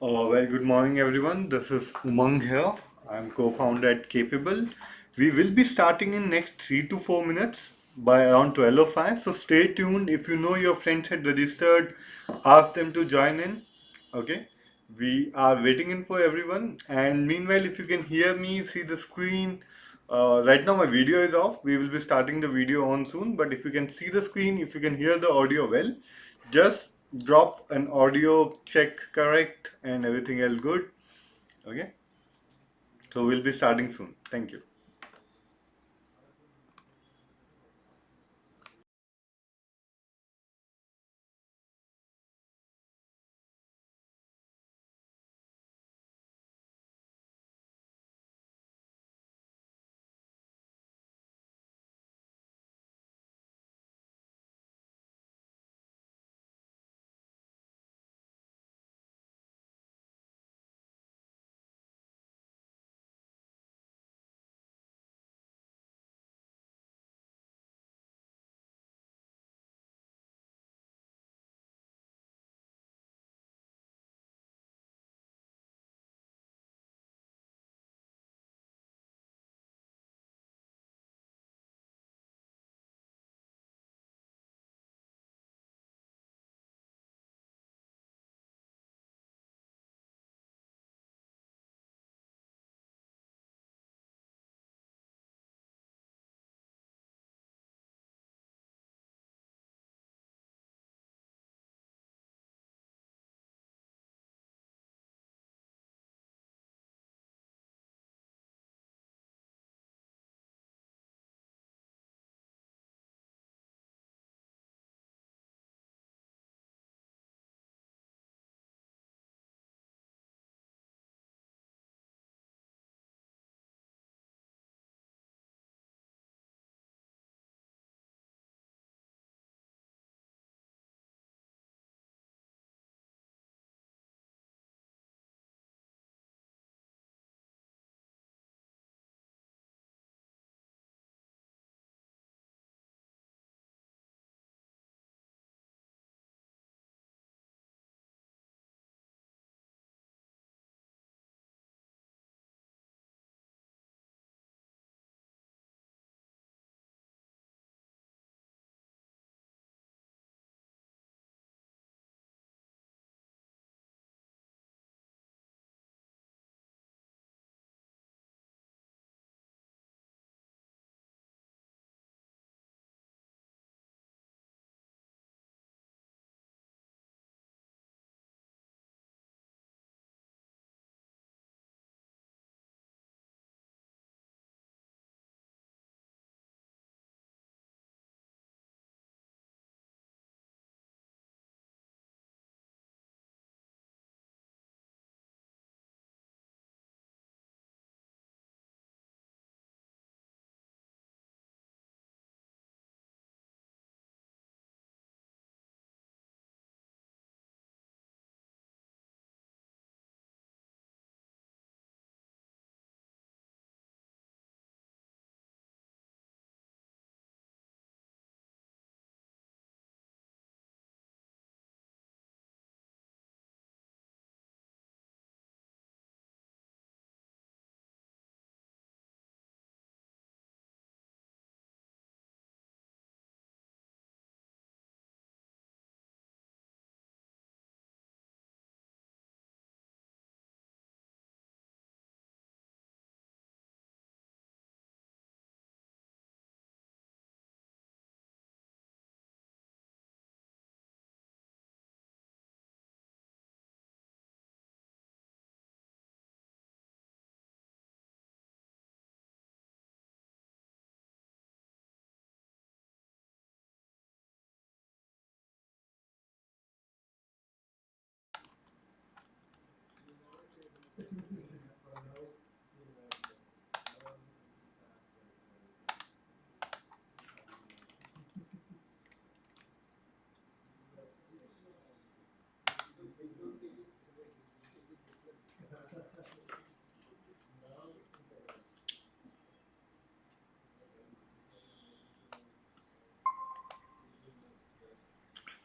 Very good morning, everyone. This is Umang here. I'm co-founder at Capable. We will be starting in next 3 to 4 minutes by around 12:05. So stay tuned. If you know your friends had registered, ask them to join in. Okay. We are waiting in for everyone. And meanwhile, if you can hear me, see the screen. Right now, my video is off. We will be starting the video on soon. But if you can see the screen, if you can hear the audio well, just drop an audio check correct and everything else good. Okay, so we'll be starting soon. Thank you.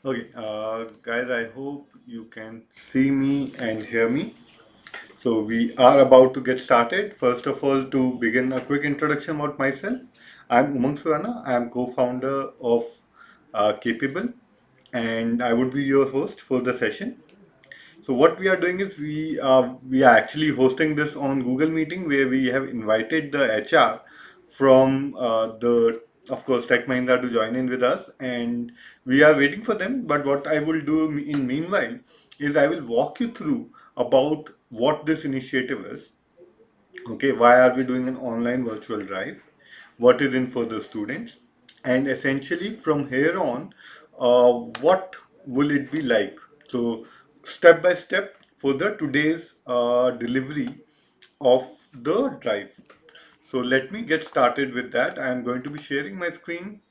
Okay, guys, I hope you can see me and hear me. So, we are about to get started. First of all, to begin, a quick introduction about myself. I'm Umang Surana. I'm co founder of Capable, and I would be your host for the session. So what we are doing is we are actually hosting this on Google Meeting where we have invited the HR from the of course Tech Mahindra to join in with us, and we are waiting for them. But what I will do in meanwhile is I will walk you through about what this initiative is. Okay, why are we doing an online virtual drive? What is in for the students? And essentially, from here on, what will it be like? So, step by step for the today's delivery of the drive. So, let me get started with that. I am going to be sharing my screen.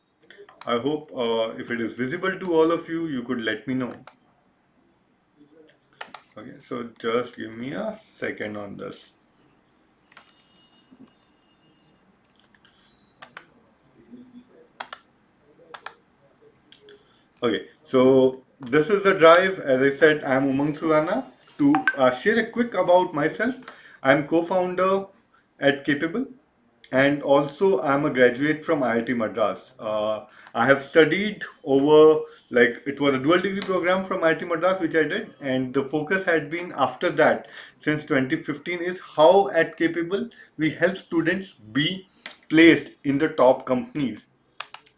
I hope if it is visible to all of you, you could let me know. Okay, so just give me a second on this. Okay, so this is the drive. As I said, I'm Umang Surana. To share a quick about myself, I'm co-founder at Capable, and also I'm a graduate from IIT Madras. I have studied over like it was a dual degree program from IIT Madras which I did, and the focus had been after that since 2015 is how at Capable we help students be placed in the top companies,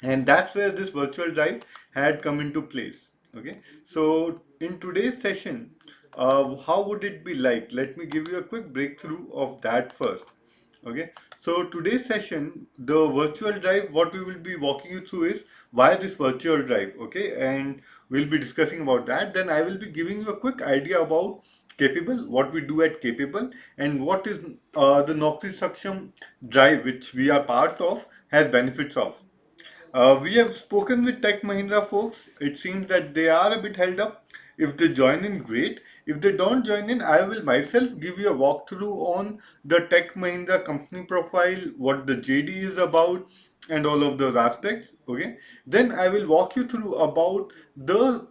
and that's where this virtual drive had come into place. Okay, so in today's session, how would it be like? Let me give you a quick breakthrough of that first. Okay, so today's session, the virtual drive, what we will be walking you through is why this virtual drive. Okay, and we'll be discussing about that. Then I will be giving you a quick idea about Capable, what we do at Capable, and what is the Naukri Saksham drive, which we are part of, has benefits of. We have spoken with Tech Mahindra folks. It seems that they are a bit held up. If they join in, great. If they don't join in, I will myself give you a walkthrough on the Tech Mahindra company profile, what the JD is about, and all of those aspects. Okay. Then I will walk you through about the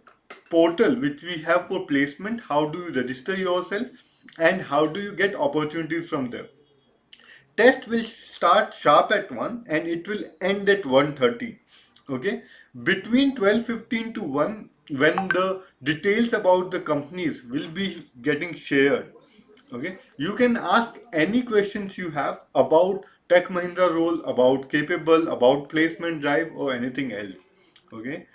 portal which we have for placement. How do you register yourself, and how do you get opportunities from there? Test will start sharp at 1 and it will end at 1:30. Okay, between 12:15 to 1, when the details about the companies will be getting shared. Okay, you can ask any questions you have about Tech Mahindra role, about Capable, about placement drive, or anything else. Okay,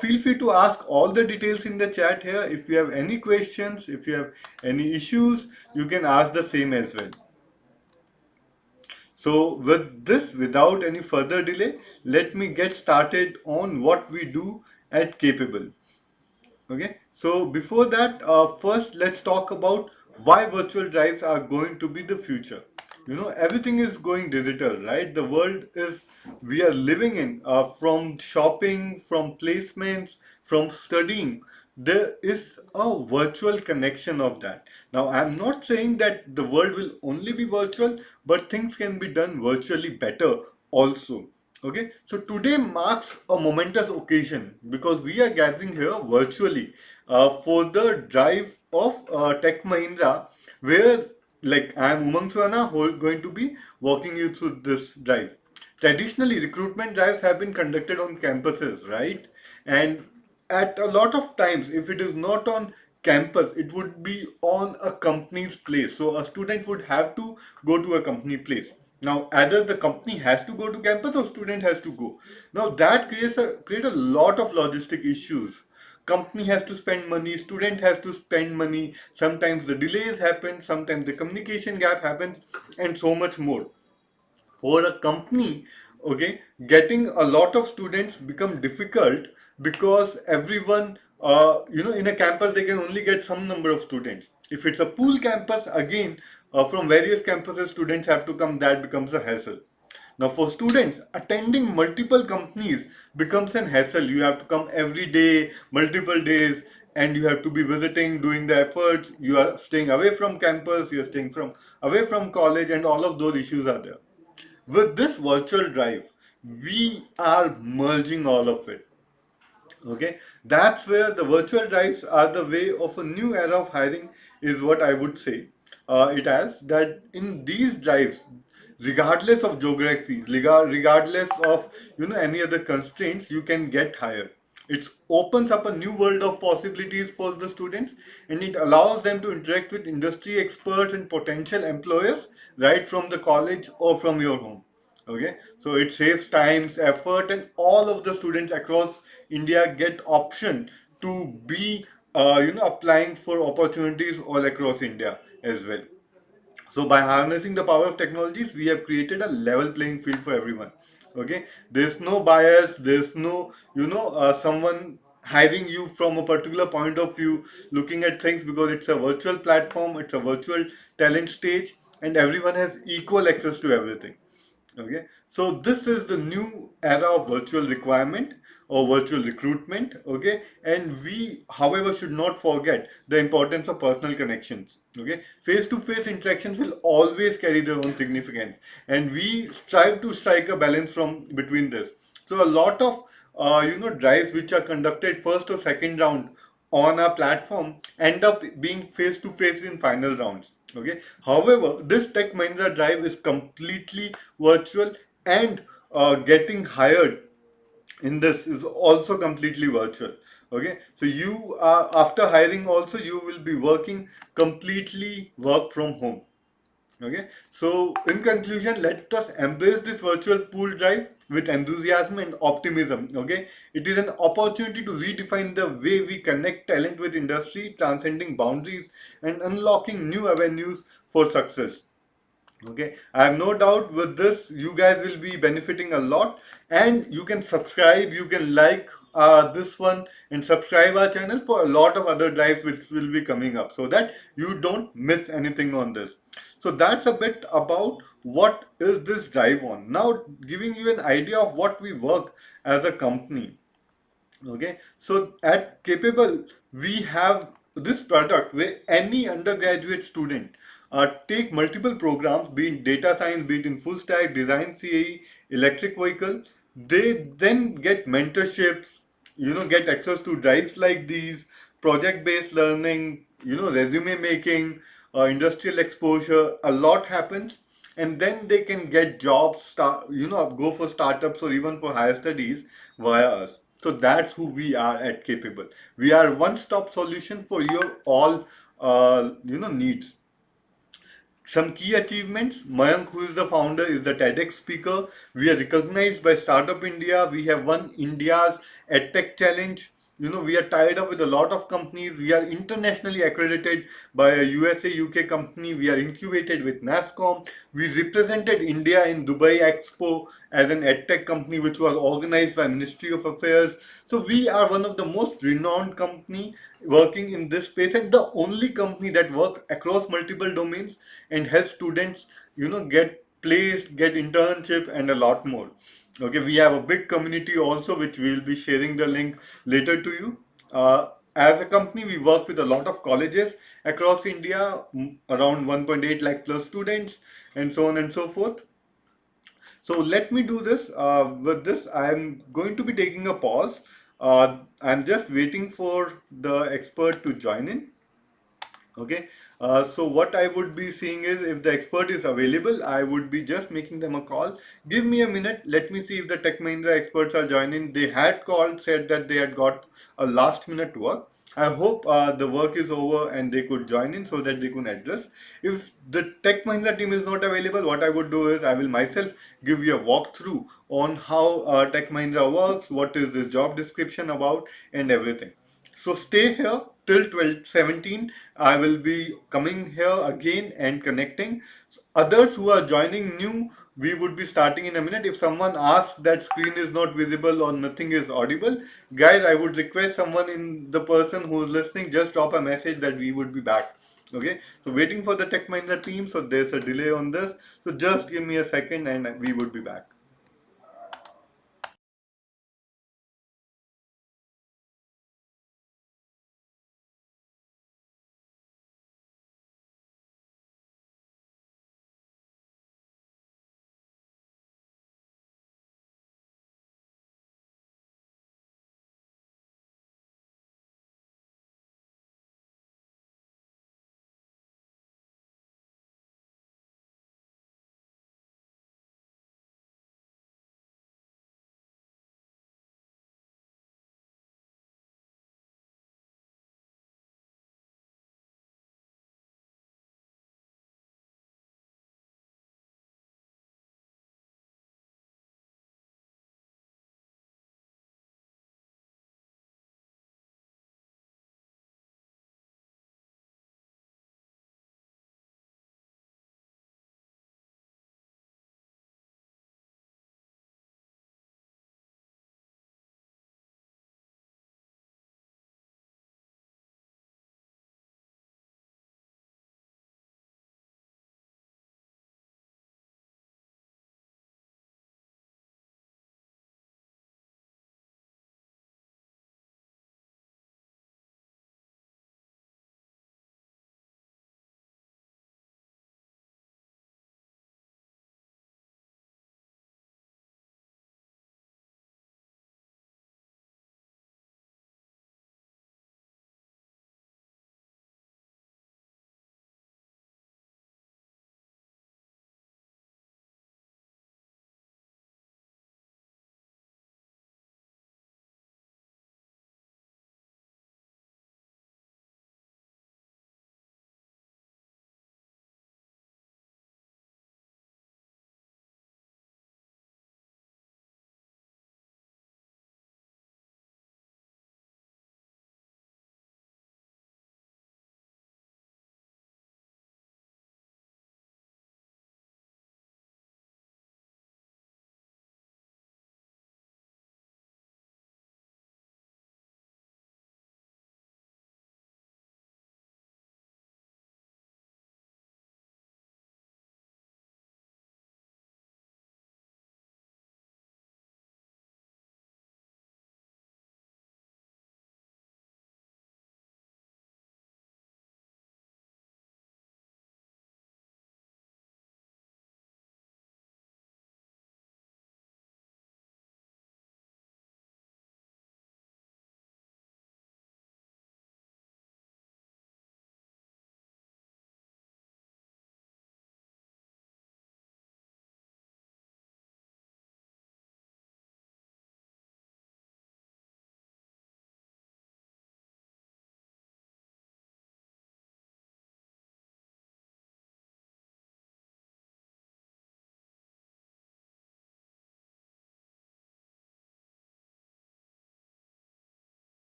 feel free to ask all the details in the chat here. If you have any questions, if you have any issues, you can ask the same as well. So with this, without any further delay, let me get started on what we do at Capable. Okay, so before that, first let's talk about why virtual drives are going to be the future. You know, everything is going digital, right? The world is we are living in, from shopping, from placements, from studying. There is a virtual connection of that. Now, I'm not saying that the world will only be virtual, but things can be done virtually better also. Okay, so today marks a momentous occasion because we are gathering here virtually for the drive of Tech Mahindra, where like I am Umang Swana, who is going to be walking you through this drive. Traditionally, recruitment drives have been conducted on campuses, right? And at a lot of times, if it is not on campus, it would be on a company's place. So a student would have to go to a company place. Now, either the company has to go to campus or student has to go. Now that create a lot of logistic issues. Company has to spend money, student has to spend money. Sometimes the delays happen, sometimes the communication gap happens, and so much more for a company. Okay, getting a lot of students become difficult because everyone, in a campus they can only get some number of students. If it's a pool campus, again, from various campuses students have to come, that becomes a hassle. Now for students, attending multiple companies becomes an hassle. You have to come every day, multiple days, and you have to be visiting, doing the efforts. You are staying away from campus, you are staying from away from college, and all of those issues are there. With this virtual drive, we are merging all of it. Okay, that's where the virtual drives are the way of a new era of hiring, is what I would say. It has that in these drives, regardless of geography, regardless of any other constraints, you can get hired. It opens up a new world of possibilities for the students, and it allows them to interact with industry experts and potential employers right from the college or from your home. Okay, so it saves times, effort, and all of the students across India get option to be applying for opportunities all across India as well. So by harnessing the power of technologies, we have created a level playing field for everyone. Okay, there's no bias, there's no someone hiring you from a particular point of view, looking at things, because it's a virtual platform, it's a virtual talent stage, and everyone has equal access to everything. Okay, so this is the new era of virtual requirement or virtual recruitment. Okay, and we, however, should not forget the importance of personal connections. Okay, face to face interactions will always carry their own significance, and we strive to strike a balance from between this. So, a lot of drives which are conducted first or second round on our platform end up being face to face in final rounds. Okay, however, this Tech Mahindra drive is completely virtual, and getting hired in this is also completely virtual. Okay, so you are, after hiring also, you will be working completely work from home. Okay, so in conclusion, let us embrace this virtual pool drive with enthusiasm and optimism. Okay, it is an opportunity to redefine the way we connect talent with industry, transcending boundaries and unlocking new avenues for success. Okay, I have no doubt with this you guys will be benefiting a lot, and you can subscribe, you can like this one and subscribe our channel for a lot of other drives which will be coming up, so that you don't miss anything on this. So that's a bit about what is this drive on. Now giving you an idea of what we work as a company. Okay, so at Capable, we have this product where any undergraduate student take multiple programs, be it data science, be it in full stack, design CAE, electric vehicle. They then get mentorships, get access to drives like these, project-based learning, resume making, industrial exposure. A lot happens, and then they can get jobs, go for startups or even for higher studies via us. So that's who we are at Capable. We are one-stop solution for your all needs. Some key achievements: Mayank, who is the founder, is the TEDx speaker. We are recognized by Startup India. We have won India's EdTech Challenge. We are tied up with a lot of companies. We are internationally accredited by a USA UK company. We are incubated with NASCOM. We represented India in Dubai Expo as an EdTech company, which was organized by Ministry of Affairs. So we are one of the most renowned company working in this space, and the only company that work across multiple domains and help students get placed, get internship, and a lot more. Okay, we have a big community also, which we will be sharing the link later to you. As a company, we work with a lot of colleges across India, around 1.8 lakh plus students, and so on and so forth. So let me do this. With this, I'm going to be taking a pause. I'm just waiting for the expert to join in. Okay, so what I would be seeing is, if the expert is available, I would be just making them a call. Give me a minute. Let me see if the Tech Mahindra experts are joining. They had called, said that they had got a last minute work. I hope the work is over and they could join in so that they can address. If the Tech Mahindra team is not available, what I would do is I will myself give you a walkthrough on how Tech Mahindra works, what is this job description about, and everything. So stay here till 12:17. I will be coming here again and connecting. Others who are joining new, we would be starting in a minute. If someone asks that screen is not visible or nothing is audible, guys, I would request someone in the person who is listening, just drop a message that we would be back. Okay, so waiting for the Tech Mahindra team, so there's a delay on this. So just give me a second and we would be back.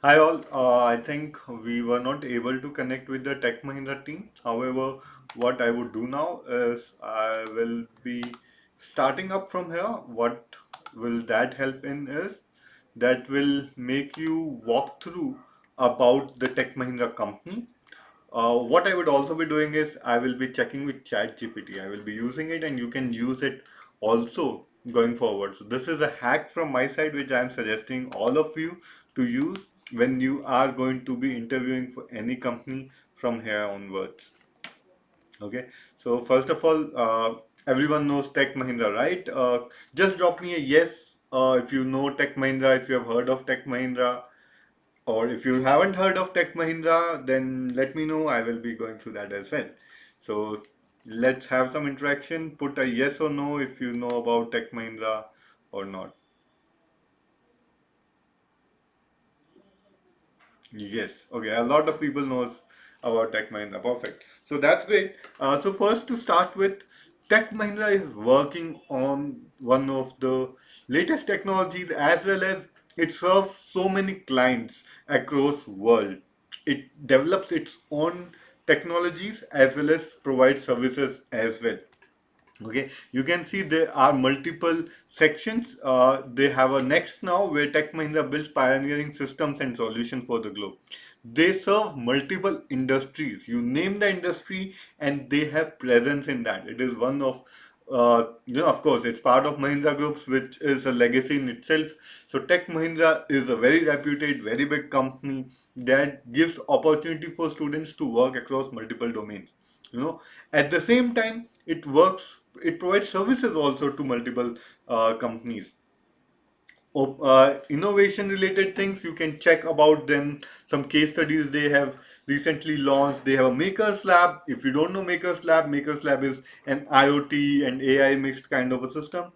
I think we were not able to connect with the Tech Mahindra team. However, what I would do now is I will be starting up from here. What will that help in is that will make you walk through about the Tech Mahindra company. What I would also be doing is I will be checking with ChatGPT. I will be using it, and you can use it also going forward. So this is a hack from my side which I am suggesting all of you to use when you are going to be interviewing for any company from here onwards. Okay. So first of all, everyone knows Tech Mahindra, right? Just drop me a yes if you know Tech Mahindra, if you have heard of Tech Mahindra, or if you haven't heard of Tech Mahindra, then let me know. I will be going through that as well. So let's have some interaction. Put a yes or no if you know about Tech Mahindra or not. Yes. Okay. A lot of people knows about Tech Mahindra. Perfect. So that's great. So first to start with, Tech Mahindra is working on one of the latest technologies as well as it serves so many clients across world. It develops its own technologies as well as provides services as well. Okay, you can see there are multiple sections. They have a next now where Tech Mahindra builds pioneering systems and solutions for the globe. They serve multiple industries. You name the industry, and they have presence in that. It is one of of course, it's part of Mahindra Groups, which is a legacy in itself. So Tech Mahindra is a very reputed, very big company that gives opportunity for students to work across multiple domains. You know, at the same time, it provides services also to multiple companies. Innovation related things you can check about them. Some case studies they have recently launched. They have a makers lab. If you don't know makers lab is an IoT and AI mixed kind of a system.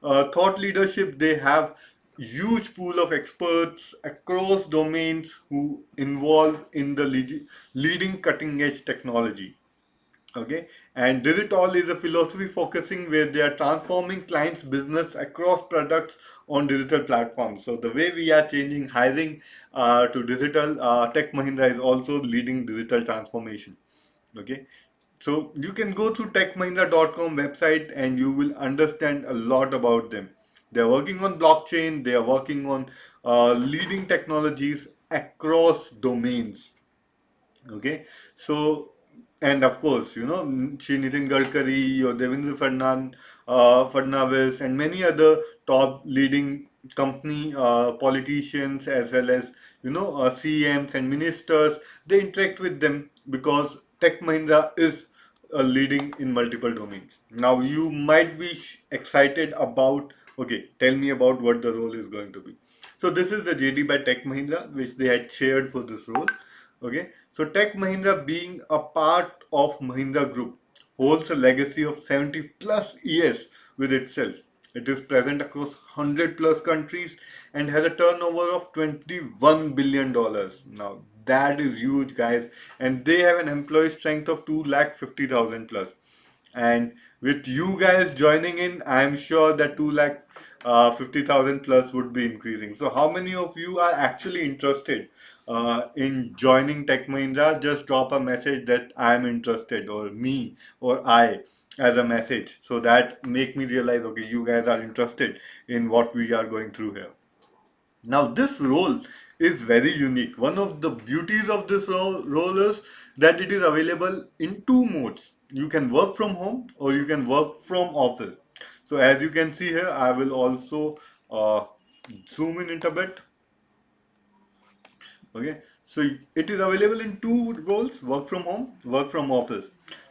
Thought leadership, they have huge pool of experts across domains who involve in the leading cutting edge technology. Okay, and digital is a philosophy focusing where they are transforming clients' business across products on digital platforms. So the way we are changing hiring to digital, Tech Mahindra is also leading digital transformation. Okay, so you can go to techmahindra.com website and you will understand a lot about them. They are working on blockchain. They are working on leading technologies across domains. Okay, so and of course, Shri Nitin Gadkari or Devendra Fadnavis and many other top leading company politicians as well as CMs and ministers, they interact with them because Tech Mahindra is leading in multiple domains. Now you might be excited about. Okay, tell me about what the role is going to be. So this is the JD by Tech Mahindra, which they had shared for this role. Okay, so Tech Mahindra, being a part of Mahindra Group, holds a legacy of 70 plus years with itself. It is present across 100 plus countries and has a turnover of $21 billion. Now, that is huge, guys. And they have an employee strength of 2,50,000 plus. And with you guys joining in, I am sure that 2 lakh 50,000 plus would be increasing. So, how many of you are actually interested in joining Tech Mahindra? Just drop a message that I am interested, or me, or I, as a message. So that make me realize, okay, you guys are interested in what we are going through here. Now, this role is very unique. One of the beauties of this role is that it is available in two modes. You can work from home or you can work from office. So, as you can see here, I will also zoom in it a bit. Okay, so it is available in two roles: work from home, work from office.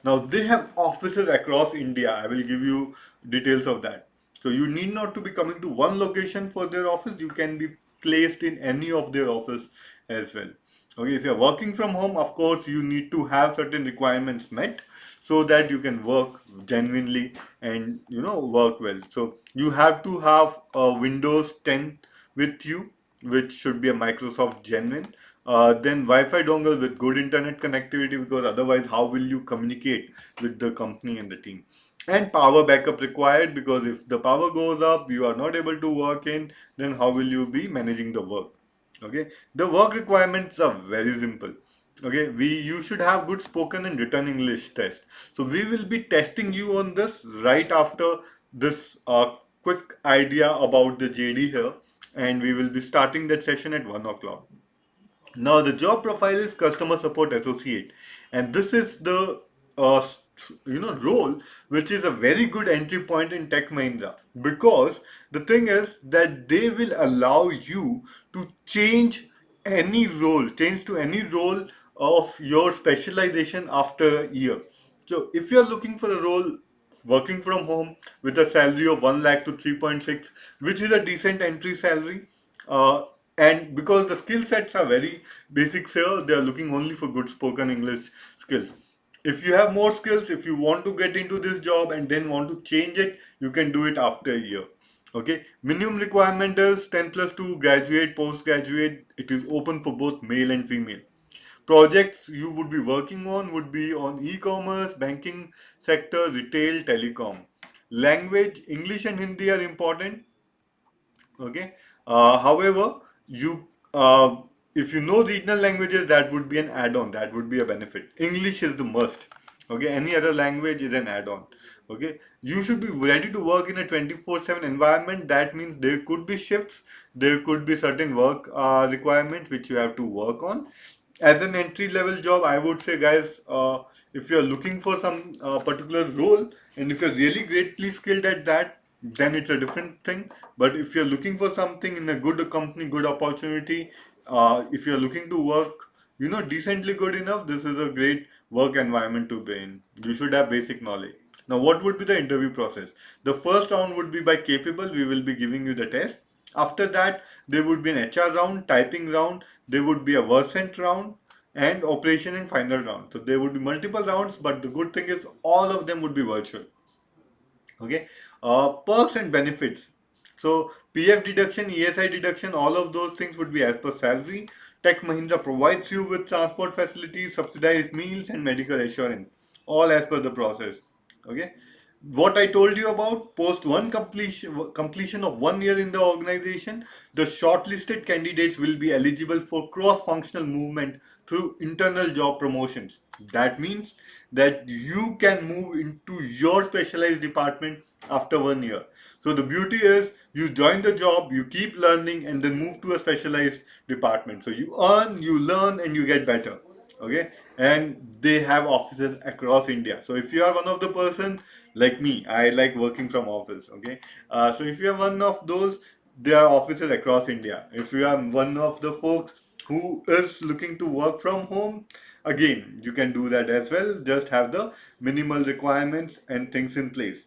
Now they have offices across India. I will give you details of that. So you need not to be coming to one location for their office. You can be placed in any of their office as well. Okay, if you're working from home, of course you need to have certain requirements met so that you can work genuinely and work well. So you have to have a Windows 10 with you, which should be a Microsoft genuine. Then Wi-Fi dongle with good internet connectivity, because otherwise how will you communicate with the company and the team? And power backup required, because if the power goes up, you are not able to work in, then how will you be managing the work? Okay, the work requirements are very simple. Okay, we you should have good spoken and written English test. So we will be testing you on this right after this quick idea about the JD here, and we will be starting that session at 1 o'clock. Now, the job profile is customer support associate, and this is the role which is a very good entry point in Tech Mahindra, because the thing is that they will allow you to change to any role of your specialization after a year. So, if you are looking for a role working from home with a salary of 1 lakh to 3.6, which is a decent entry salary, uh, and because the skill sets are very basic here, they are looking only for good spoken English skills. If you have more skills, if you want to get into this job and then want to change it, you can do it after a year. Okay, minimum requirement is 10 plus 2 graduate, postgraduate. It is open for both male and female. Projects you would be working on would be on e-commerce, banking sector, retail, telecom. Language, English and Hindi are important. Okay. However, you if you know regional languages, that would be an add-on. That would be a benefit. English is the must. Okay. Any other language is an add-on. Okay. You should be ready to work in a 24/7 environment. That means there could be shifts. There could be certain work requirements which you have to work on. As an entry level job, I would say, guys, if you're looking for some particular role and if you're really greatly skilled at that, then it's a different thing. But if you're looking for something in a good company, good opportunity, if you're looking to work, decently good enough, this is a great work environment to be in. You should have basic knowledge. Now, what would be the interview process? The first round would be by capable. We will be giving you the test. After that, there would be an HR round, typing round, there would be a Versant round, and operation and final round. So there would be multiple rounds, but the good thing is all of them would be virtual. Okay, perks and benefits. So PF deduction, ESI deduction, all of those things would be as per salary. Tech Mahindra provides you with transport facilities, subsidized meals, and medical assurance, all as per the process. Okay, what I told you about post one completion of 1 year in the organization, the shortlisted candidates will be eligible for cross-functional movement through internal job promotions. That means that you can move into your specialized department after 1 year. So the beauty is you join the job, you keep learning, and then move to a specialized department. So you earn, you learn, and you get better. Okay, and they have offices across India. So if you are one of the person like me, I like working from office. Okay, so if you are one of those, there are offices across India. If you are one of the folks who is looking to work from home, again you can do that as well. Just have the minimal requirements and things in place.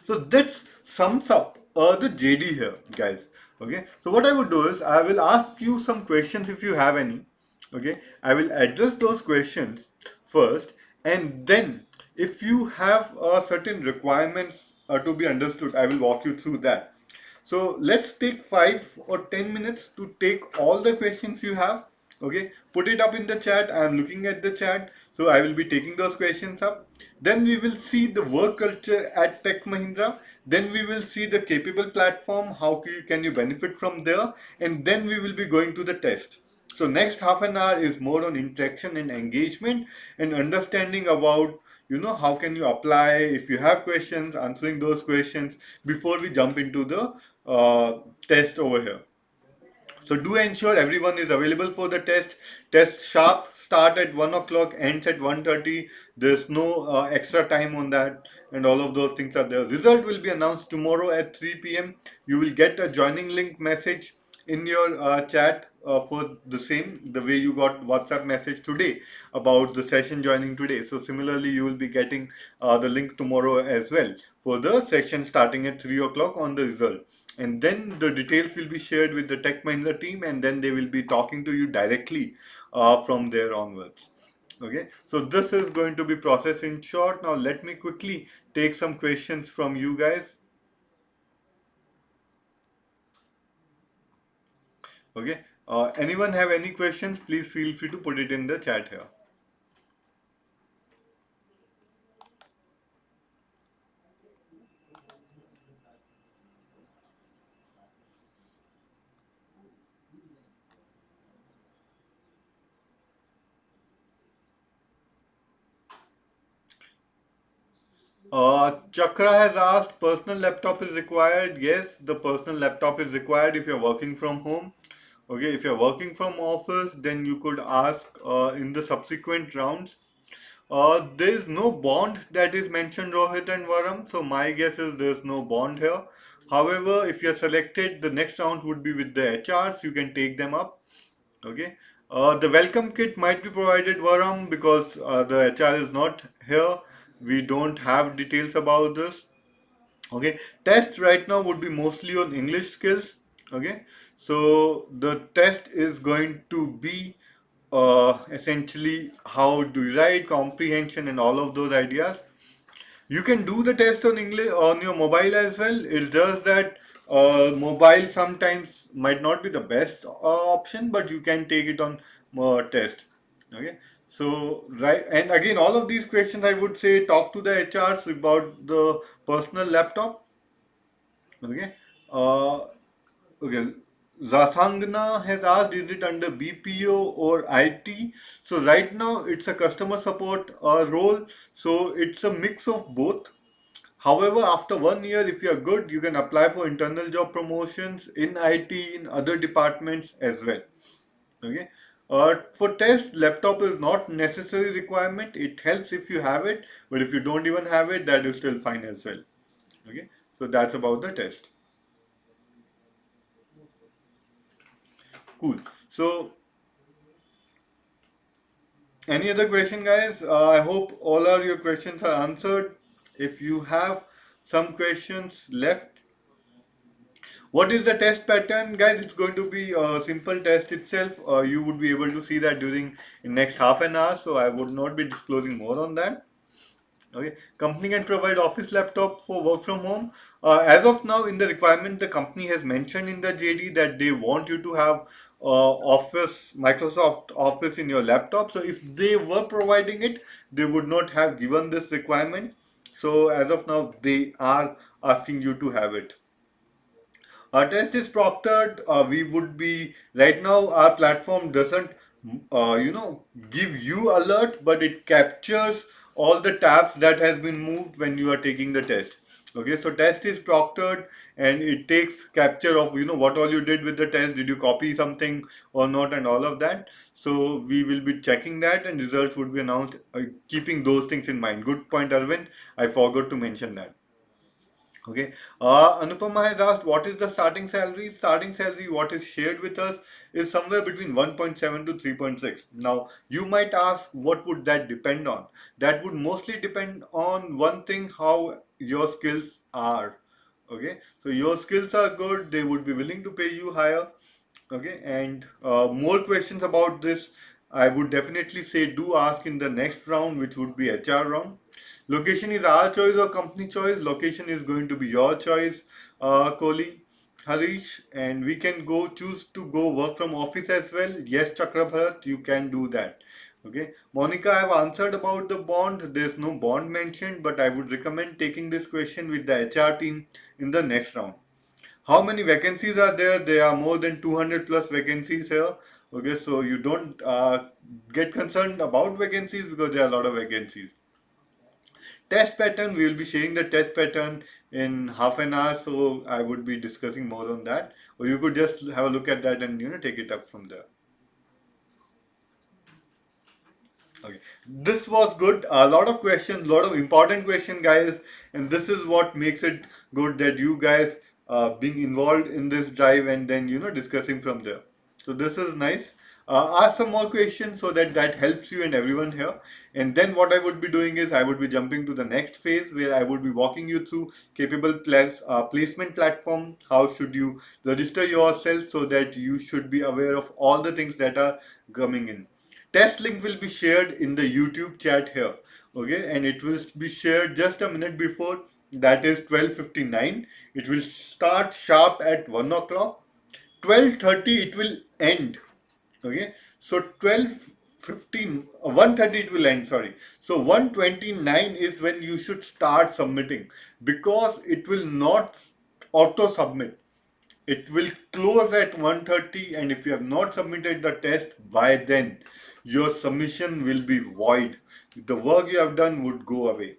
So that sums up the JD here, guys. Okay. So what I would do is I will ask you some questions if you have any. Okay. I will address those questions first, and then if you have certain requirements to be understood, I will walk you through that. So let's take 5 or 10 minutes to take all the questions you have. Okay, put it up in the chat. I am looking at the chat, so I will be taking those questions up. Then we will see the work culture at Tech Mahindra. Then we will see the capable platform. How can you benefit from there? And then we will be going to the test. So next half an hour is more on interaction and engagement and understanding about how can you apply, if you have questions, answering those questions before we jump into the test over here. So do ensure everyone is available for the test. Test sharp, start at 1 o'clock, ends at 1:30. There's no extra time on that, and all of those things are there. Result will be announced tomorrow at 3 p.m. You will get a joining link message in your chat for the same, the way you got WhatsApp message today about the session joining today. So similarly, you will be getting the link tomorrow as well for the session starting at 3 o'clock on the result. And then the details will be shared with the Tech Mahindra team, and then they will be talking to you directly from there onwards. Okay, so this is going to be processed in short. Now let me quickly take some questions from you guys. Okay, anyone have any questions? Please feel free to put it in the chat here. Chakra has asked, personal laptop is required. Yes, the personal laptop is required if you're working from home. Okay, if you're working from office, then you could ask in the subsequent rounds. There is no bond that is mentioned, Rohit and Varam. So my guess is there's no bond here. However, if you're selected, the next round would be with the HRs. You can take them up. Okay. The welcome kit might be provided, Varam, because the HR is not here. We don't have details about this. Okay. Test right now would be mostly on English skills. Okay. So the test is going to be essentially how do you write, comprehension, and all of those ideas. You can do the test on English on your mobile as well. It's just that mobile sometimes might not be the best option, but you can take it on test. Okay. So right, and again, all of these questions I would say talk to the HRs about the personal laptop. Okay. Uh, Okay, Rasangna has asked, is it under BPO or IT? So right now it's a customer support role, so it's a mix of both. However, after 1 year, if you are good, you can apply for internal job promotions in IT, in other departments as well. Okay. For test, laptop is not necessary requirement. It helps if you have it, but if you don't even have it, that is still fine as well. Okay. So that's about the test. Cool. So any other question, guys? I hope all are your questions are answered. If you have some questions left, what is the test pattern, guys? It's going to be a simple test itself. You would be able to see that during the next half an hour, so I would not be disclosing more on that. Okay, company can provide office laptop for work from home. As of now, in the requirement, the company has mentioned in the JD that they want you to have Office, Microsoft Office in your laptop. So if they were providing it, they would not have given this requirement. So as of now, they are asking you to have it. Our test is proctored. We would be right now. Our platform doesn't, give you alert, but it captures all the tabs that has been moved when you are taking the test. Okay, so test is proctored and it takes capture of what all you did with the test. Did you copy something or not, and all of that. So we will be checking that, and results would be announced. Keeping those things in mind. Good point, Arvind. I forgot to mention that. Okay. Anupama has asked, what is the starting salary? Starting salary, what is shared with us, is somewhere between 1.7 to 3.6. Now, you might ask, what would that depend on? That would mostly depend on one thing, how your skills are. Okay. So, your skills are good, they would be willing to pay you higher. Okay. And more questions about this, I would definitely say do ask in the next round, which would be HR round. Location is our choice or company choice. Location is going to be your choice, Kohli, Harish, and we can go choose to go work from office as well. Yes, Chakrabharat, you can do that. Okay, Monica, I have answered about the bond. There's no bond mentioned, but I would recommend taking this question with the HR team in the next round. How many vacancies are there? There are more than 200 plus vacancies here. Okay, so you don't get concerned about vacancies because there are a lot of vacancies. Test pattern, we will be sharing the test pattern in half an hour, so I would be discussing more on that, or you could just have a look at that and take it up from there. Okay, this was good. A lot of questions, a lot of important questions, guys, and this is what makes it good that you guys being involved in this drive and then discussing from there. So this is nice. Ask some more questions so that that helps you and everyone here. And then what I would be doing is I would be jumping to the next phase where I would be walking you through capable placement platform. How should you register yourself so that you should be aware of all the things that are coming in. Test link will be shared in the YouTube chat here. Okay, and it will be shared just a minute before, that is 12:59. It will start sharp at 1 o'clock. 12:30 it will end. Okay, so 12:15, 1:30 it will end, sorry. So 1:29 is when you should start submitting, because it will not auto submit. It will close at 1:30, and if you have not submitted the test by then, your submission will be void. The work you have done would go away.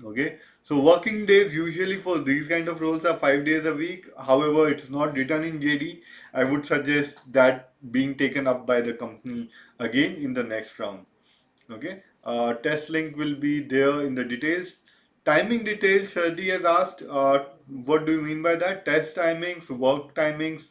Okay, so working days usually for these kind of roles are 5 days a week. However, it's not written in JD. I would suggest that being taken up by the company again in the next round. Okay, test link will be there in the details. Timing details, Shadi has asked, what do you mean by that? Test timings, work timings,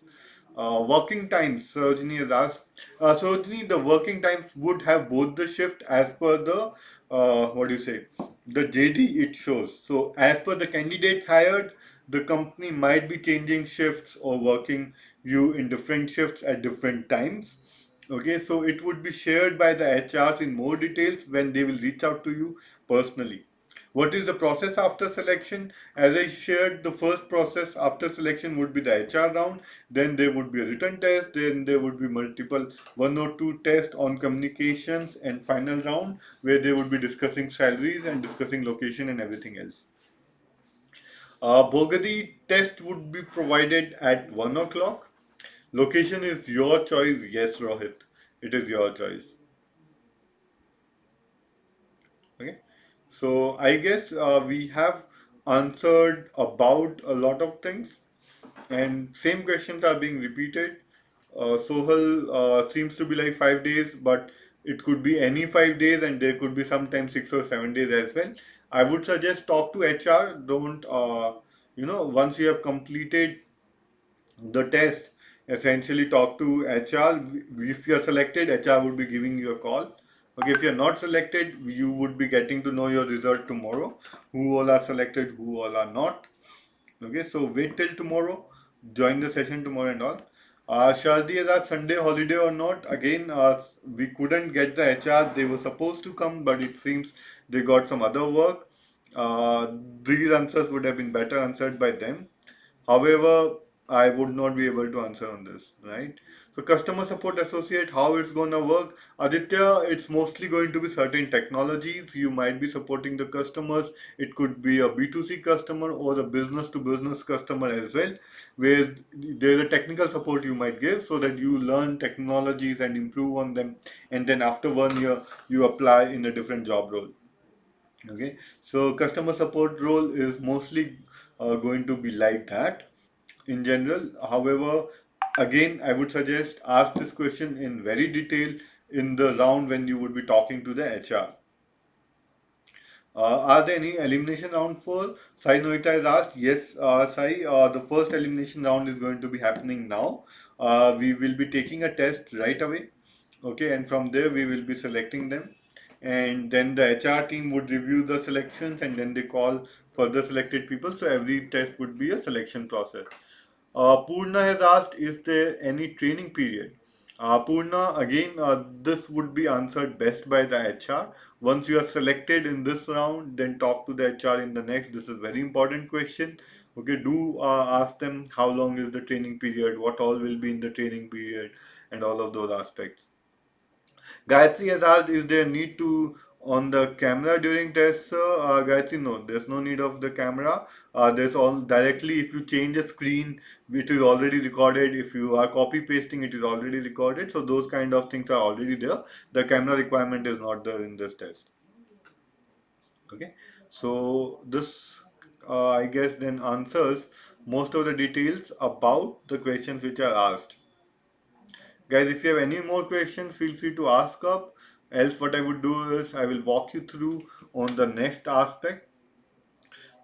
working times, Sarojini has asked. Sarojini, the working times would have both the shift as per the, what do you say, the JD it shows. So as per the candidates hired, the company might be changing shifts or working you in different shifts at different times. Okay, so it would be shared by the HRs in more details when they will reach out to you personally. What is the process after selection? As I shared, the first process after selection would be the HR round, then there would be a written test, then there would be multiple one or two tests on communications, and final round where they would be discussing salaries and discussing location and everything else. Bogadi test would be provided at 1 o'clock. Location is your choice. Yes, Rohit, it is your choice. Okay. So I guess we have answered about a lot of things, and same questions are being repeated. Sohal seems to be like 5 days, but it could be any 5 days, and there could be sometimes 6 or 7 days as well. I would suggest talk to HR. Don't once you have completed the test, essentially talk to HR. If you're selected, HR would be giving you a call. Okay, if you're not selected, you would be getting to know your result tomorrow. Who all are selected, who all are not. Okay, so wait till tomorrow. Join the session tomorrow and all. Shardi, is our Sunday holiday or not? Again, we couldn't get the HR. They were supposed to come, but it seems they got some other work. Uh, these answers would have been better answered by them. However, I would not be able to answer on this, right? So customer support associate, how it's gonna work? Aditya, it's mostly going to be certain technologies. You might be supporting the customers. It could be a B2C customer or a business to business customer as well, where there's a technical support you might give so that you learn technologies and improve on them. And then after 1 year, you apply in a different job role. Okay, so customer support role is mostly going to be like that in general. However, again, I would suggest ask this question in very detail in the round when you would be talking to the HR. Are there any elimination round for Sai Noita has asked? Yes, Sai, the first elimination round is going to be happening now. We will be taking a test right away. Okay, and from there we will be selecting them. And then the HR team would review the selections and then they call further selected people. So every test would be a selection process. Purna has asked, is there any training period? Purna, again, this would be answered best by the HR. Once you are selected in this round, then talk to the HR in the next. This is a very important question. Okay, do ask them how long is the training period, what all will be in the training period, and all of those aspects. Gayatri has asked, is there need to on the camera during tests? Gayatri, no, there's no need of the camera. There's all directly if you change a screen, it is already recorded. If you are copy pasting, it is already recorded. So those kind of things are already there. The camera requirement is not there in this test. Okay, so this I guess then answers most of the details about the questions which are asked. Guys, if you have any more questions, feel free to ask up. Else, what I would do is I will walk you through on the next aspect.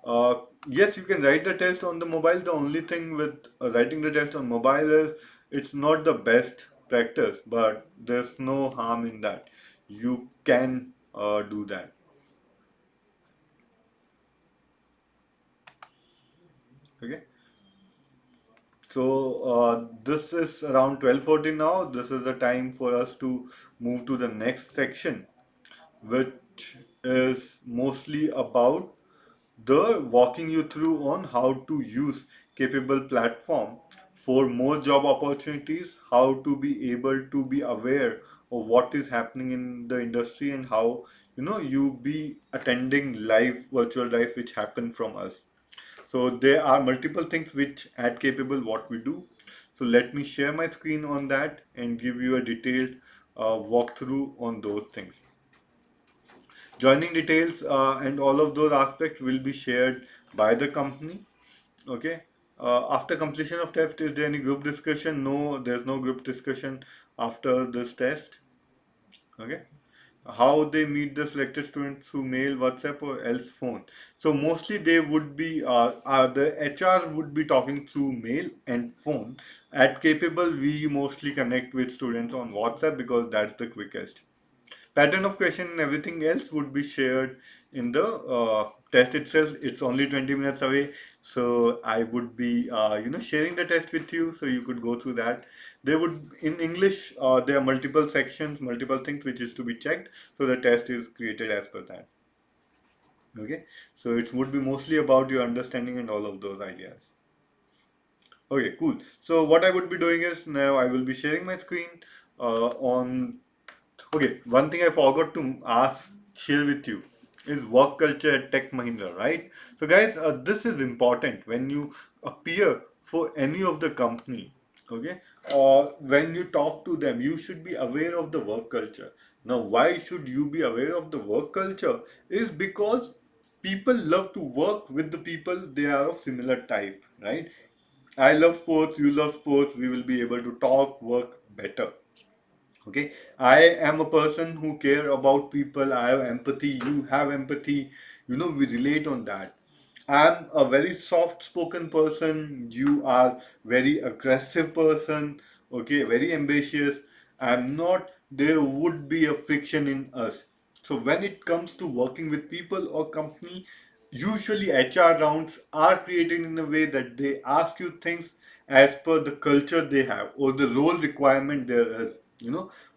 Uh, yes, you can write the test on the mobile. The only thing with writing the test on mobile is it's not the best practice, but there's no harm in that. You can do that. Okay. So this is around 12:40 now. This is the time for us to move to the next section, which is mostly about the walking you through on how to use capable platform for more job opportunities, how to be able to be aware of what is happening in the industry, and how you be attending live virtual drives which happen from us. So there are multiple things which at capable what we do. So let me share my screen on that and give you a detailed walkthrough on those things. Joining details and all of those aspects will be shared by the company. Okay. After completion of test, is there any group discussion? No, there's no group discussion after this test. Okay. How they meet the selected students through mail, WhatsApp, or else phone. So mostly they would be the HR would be talking through mail and phone. At Capable, we mostly connect with students on WhatsApp because that's the quickest. Pattern of question and everything else would be shared in the test itself. It's only 20 minutes away, so I would be sharing the test with you so you could go through that. There would in English there are multiple sections, multiple things which is to be checked, so the test is created as per that. Okay, so it would be mostly about your understanding and all of those ideas. Okay, cool. So what I would be doing is now I will be sharing my screen on. Okay, one thing I forgot to share with you is work culture at Tech Mahindra, right? So, guys, this is important when you appear for any of the company. Okay, when you talk to them, you should be aware of the work culture. Now, why should you be aware of the work culture? Is because people love to work with the people they are of similar type, right? I love sports, you love sports, we will be able to talk, work better. Okay, I am a person who care about people. I have empathy, you have empathy, we relate on that. I'm a very soft spoken person, you are very aggressive person. Okay, very ambitious. I'm not. There would be a friction in us. So when it comes to working with people or company, usually HR rounds are created in a way that they ask you things as per the culture they have or the role requirement there is.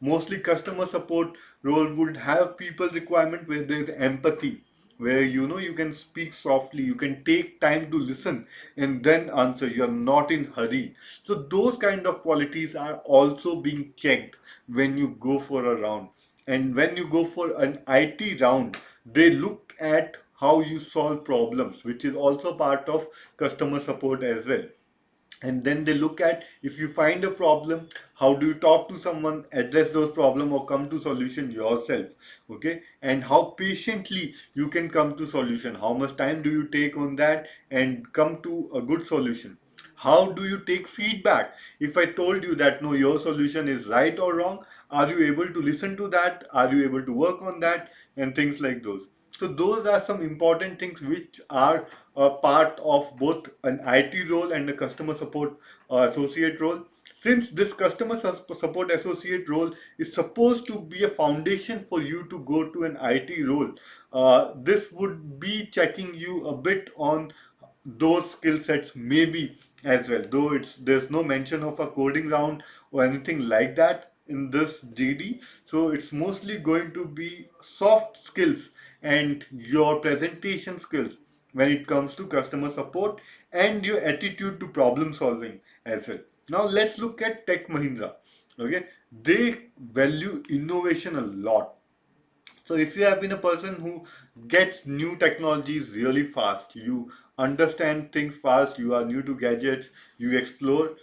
Mostly customer support role would have people requirement where there is empathy, where you can speak softly, you can take time to listen and then answer. You're not in hurry. So those kind of qualities are also being checked when you go for a round. And when you go for an IT round, they look at how you solve problems, which is also part of customer support as well. And then they look at, if you find a problem, how do you talk to someone, address those problem or come to solution yourself. Okay, and how patiently you can come to solution, how much time do you take on that and come to a good solution. How do you take feedback? If I told you that no, your solution is right or wrong, are you able to listen to that, are you able to work on that, and things like those. So those are some important things which are a part of both an IT role and a customer support associate role. Since this support associate role is supposed to be a foundation for you to go to an IT role, this would be checking you a bit on those skill sets maybe as well, though there's no mention of a coding round or anything like that in this GD. So it's mostly going to be soft skills and your presentation skills when it comes to customer support and your attitude to problem solving as well. Now let's look at Tech Mahindra. Okay, they value innovation a lot. So if you have been a person who gets new technologies really fast, you understand things fast, you are new to gadgets, you explore,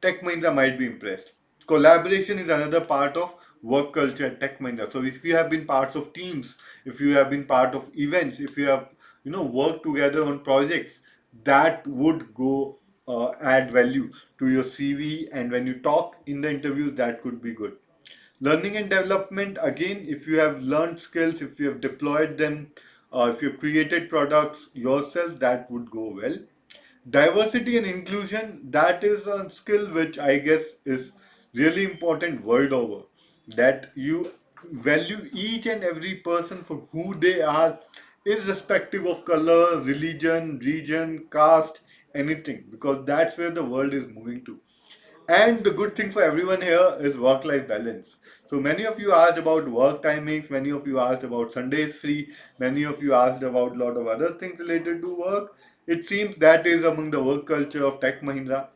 Tech Mahindra might be impressed. Collaboration is another part of work culture at Tech Mahindra. So if you have been parts of teams, if you have been part of events, if you have worked together on projects, that would go add value to your CV, and when you talk in the interviews, that could be good. Learning and development, again, if you have learned skills, if you have deployed them, if you've created products yourself, that would go well. Diversity and inclusion, that is a skill which I guess is really important world over. That you value each and every person for who they are, irrespective of color, religion, region, caste, anything, because that's where the world is moving to. And the good thing for everyone here is work-life balance. So many of you asked about work timings, many of you asked about Sundays free, many of you asked about a lot of other things related to work. It seems that is among the work culture of Tech Mahindra.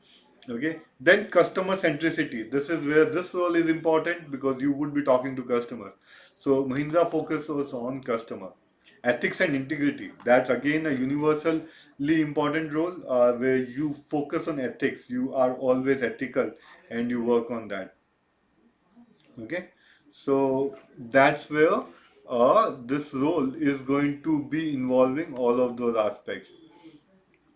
Okay. Then customer centricity. This is where this role is important because you would be talking to customers. So Mahindra focuses on customer. Ethics and integrity. That's again a universally important role where you focus on ethics. You are always ethical and you work on that. Okay. So that's where this role is going to be involving all of those aspects.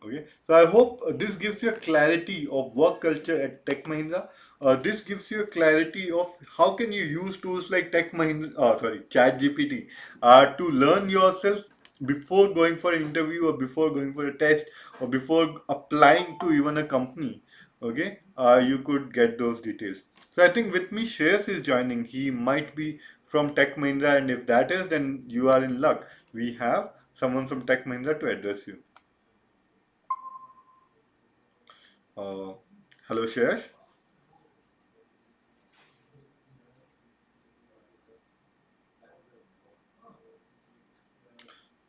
Okay, so I hope this gives you a clarity of work culture at Tech Mahindra. This gives you a clarity of how can you use tools like Tech Mahindra, ChatGPT, to learn yourself before going for an interview or before going for a test or before applying to even a company. Okay, you could get those details. So I think with me, Shreyas is joining. He might be from Tech Mahindra, and if that is, then you are in luck. We have someone from Tech Mahindra to address you. Uh, Hello, Shash.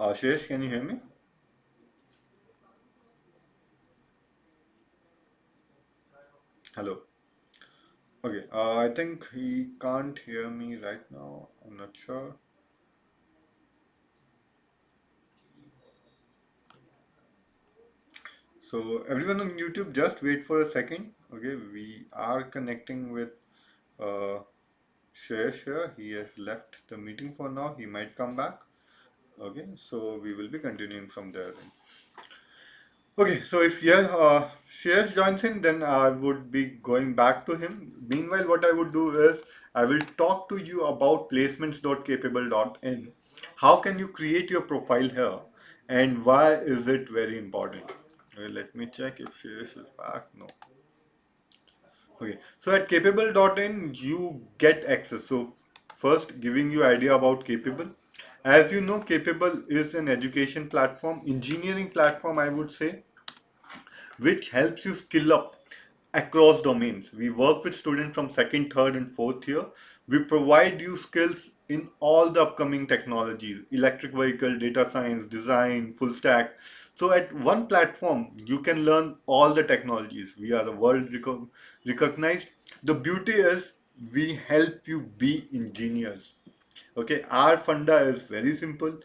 Shash, can you hear me? Hello. Okay. I think he can't hear me right now. I'm not sure. So everyone on YouTube, just wait for a second. Okay, we are connecting with uh, Shash here. He has left the meeting for now. He might come back. Okay, so we will be continuing from there then. Okay, so if Shreyas joins in, then I would be going back to him. Meanwhile, what I would do is I will talk to you about placements.capable.in. How can you create your profile here, and why is it very important? Okay, let me check if Shreyas is back. No. Okay, so at capable.in you get access. So first, giving you idea about Capable. As you know, Capable is an education platform, engineering platform, I would say, which helps you skill up across domains. We work with students from second, third, and fourth year. We provide you skills in all the upcoming technologies: electric vehicle, data science, design, full stack. So, at one platform, you can learn all the technologies. We are a recognized. The beauty is we help you be engineers. Okay, our funda is very simple.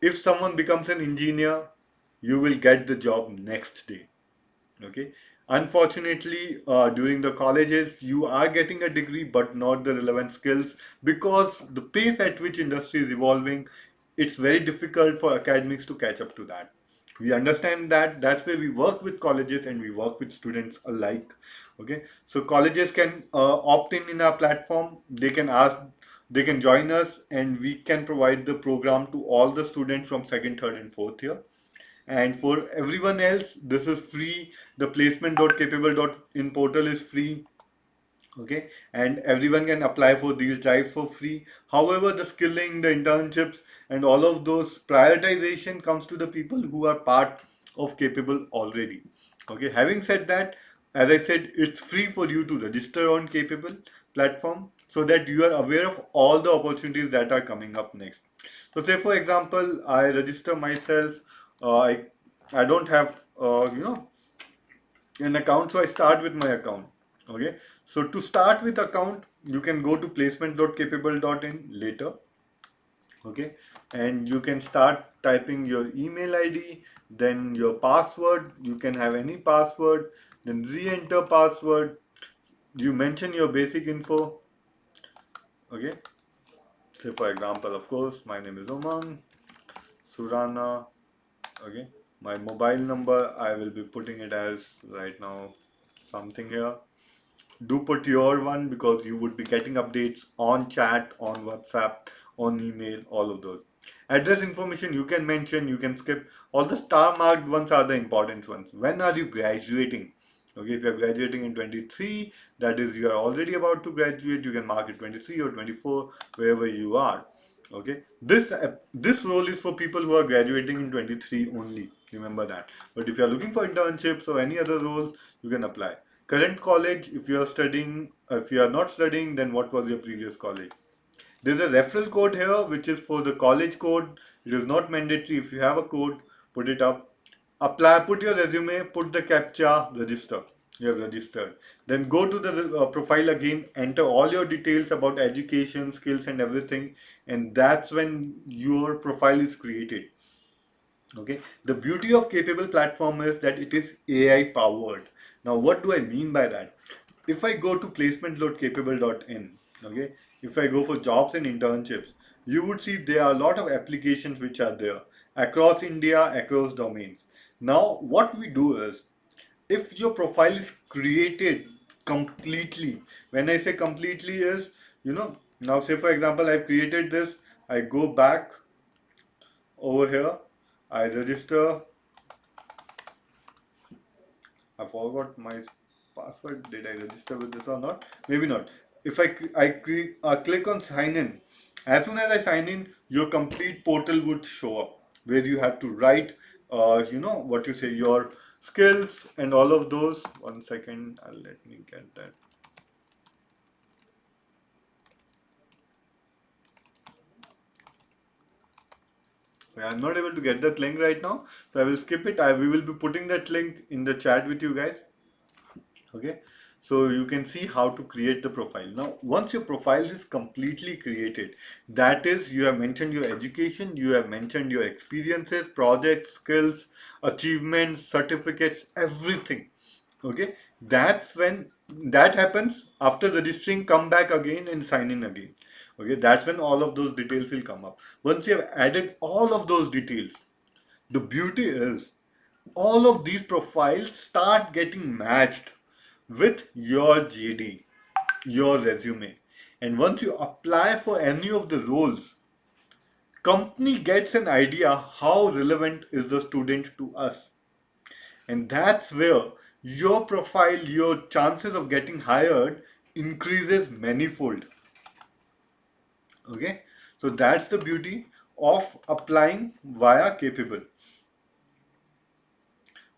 If someone becomes an engineer, you will get the job next day. Okay, unfortunately, during the colleges you are getting a degree but not the relevant skills, because the pace at which industry is evolving, it's very difficult for academics to catch up to that. We understand that. That's where we work with colleges and we work with students alike. Okay, so colleges can opt in our platform. They can ask, they can join us, and we can provide the program to all the students from second, third, and fourth year. And for everyone else, this is free. The placement.capable.in portal is free. Okay, and everyone can apply for these drives for free. However, the skilling, the internships, and all of those prioritization comes to the people who are part of Capable already. Okay, having said that, as I said, it's free for you to register on Capable platform so that you are aware of all the opportunities that are coming up next. So, say for example, I register myself. I don't have an account, so I start with my account. Okay, so to start with account, you can go to placement.capable.in later. Okay, and you can start typing your email ID, then your password. You can have any password, then re-enter password. You mention your basic info. Okay, say for example, of course, my name is Umang Surana. Okay, my mobile number, I will be putting it as right now something here. Do put your one, because you would be getting updates on chat, on WhatsApp, on email, all of those. Address information you can mention, you can skip. All the star marked ones are the important ones. When are you graduating? Okay, if you're graduating in 23, that is, you are already about to graduate, you can mark it 23 or 24, wherever you are. Okay, this role is for people who are graduating in 23 only. Remember that. But if you are looking for internships or any other roles, you can apply. Current college, if you are studying, if you are not studying, then what was your previous college? There's a referral code here, which is for the college code. It is not mandatory. If you have a code, put it up. Apply, put your resume, put the captcha, register. You have registered. Then go to the profile again, enter all your details about education, skills, and everything. And that's when your profile is created. Okay, the beauty of Capable platform is that it is AI powered. Now, what do I mean by that? If I go to placement.capable.in, okay, if I go for jobs and internships, you would see there are a lot of applications which are there across India, across domains. Now, what we do is, if your profile is created completely, when I say completely is, now say for example, I've created this, I go back over here, I register. I forgot my password. Did I register with this or not? Maybe not. If click on sign in, as soon as I sign in, your complete portal would show up where you have to write, what you say, your skills and all of those. One second, let me get that. I'm not able to get that link right now, so I will skip it. We will be putting that link in the chat with you guys. Okay, so you can see how to create the profile. Now once your profile is completely created, that is, you have mentioned your education, you have mentioned your experiences, projects, skills, achievements, certificates, everything. Okay, that's when that happens. After registering, come back again and sign in again. Okay, that's when all of those details will come up. Once you have added all of those details, the beauty is all of these profiles start getting matched with your JD, your resume. And once you apply for any of the roles, company gets an idea how relevant is the student to us. And that's where your profile, your chances of getting hired increases manifold. Okay? So that's the beauty of applying via Capable.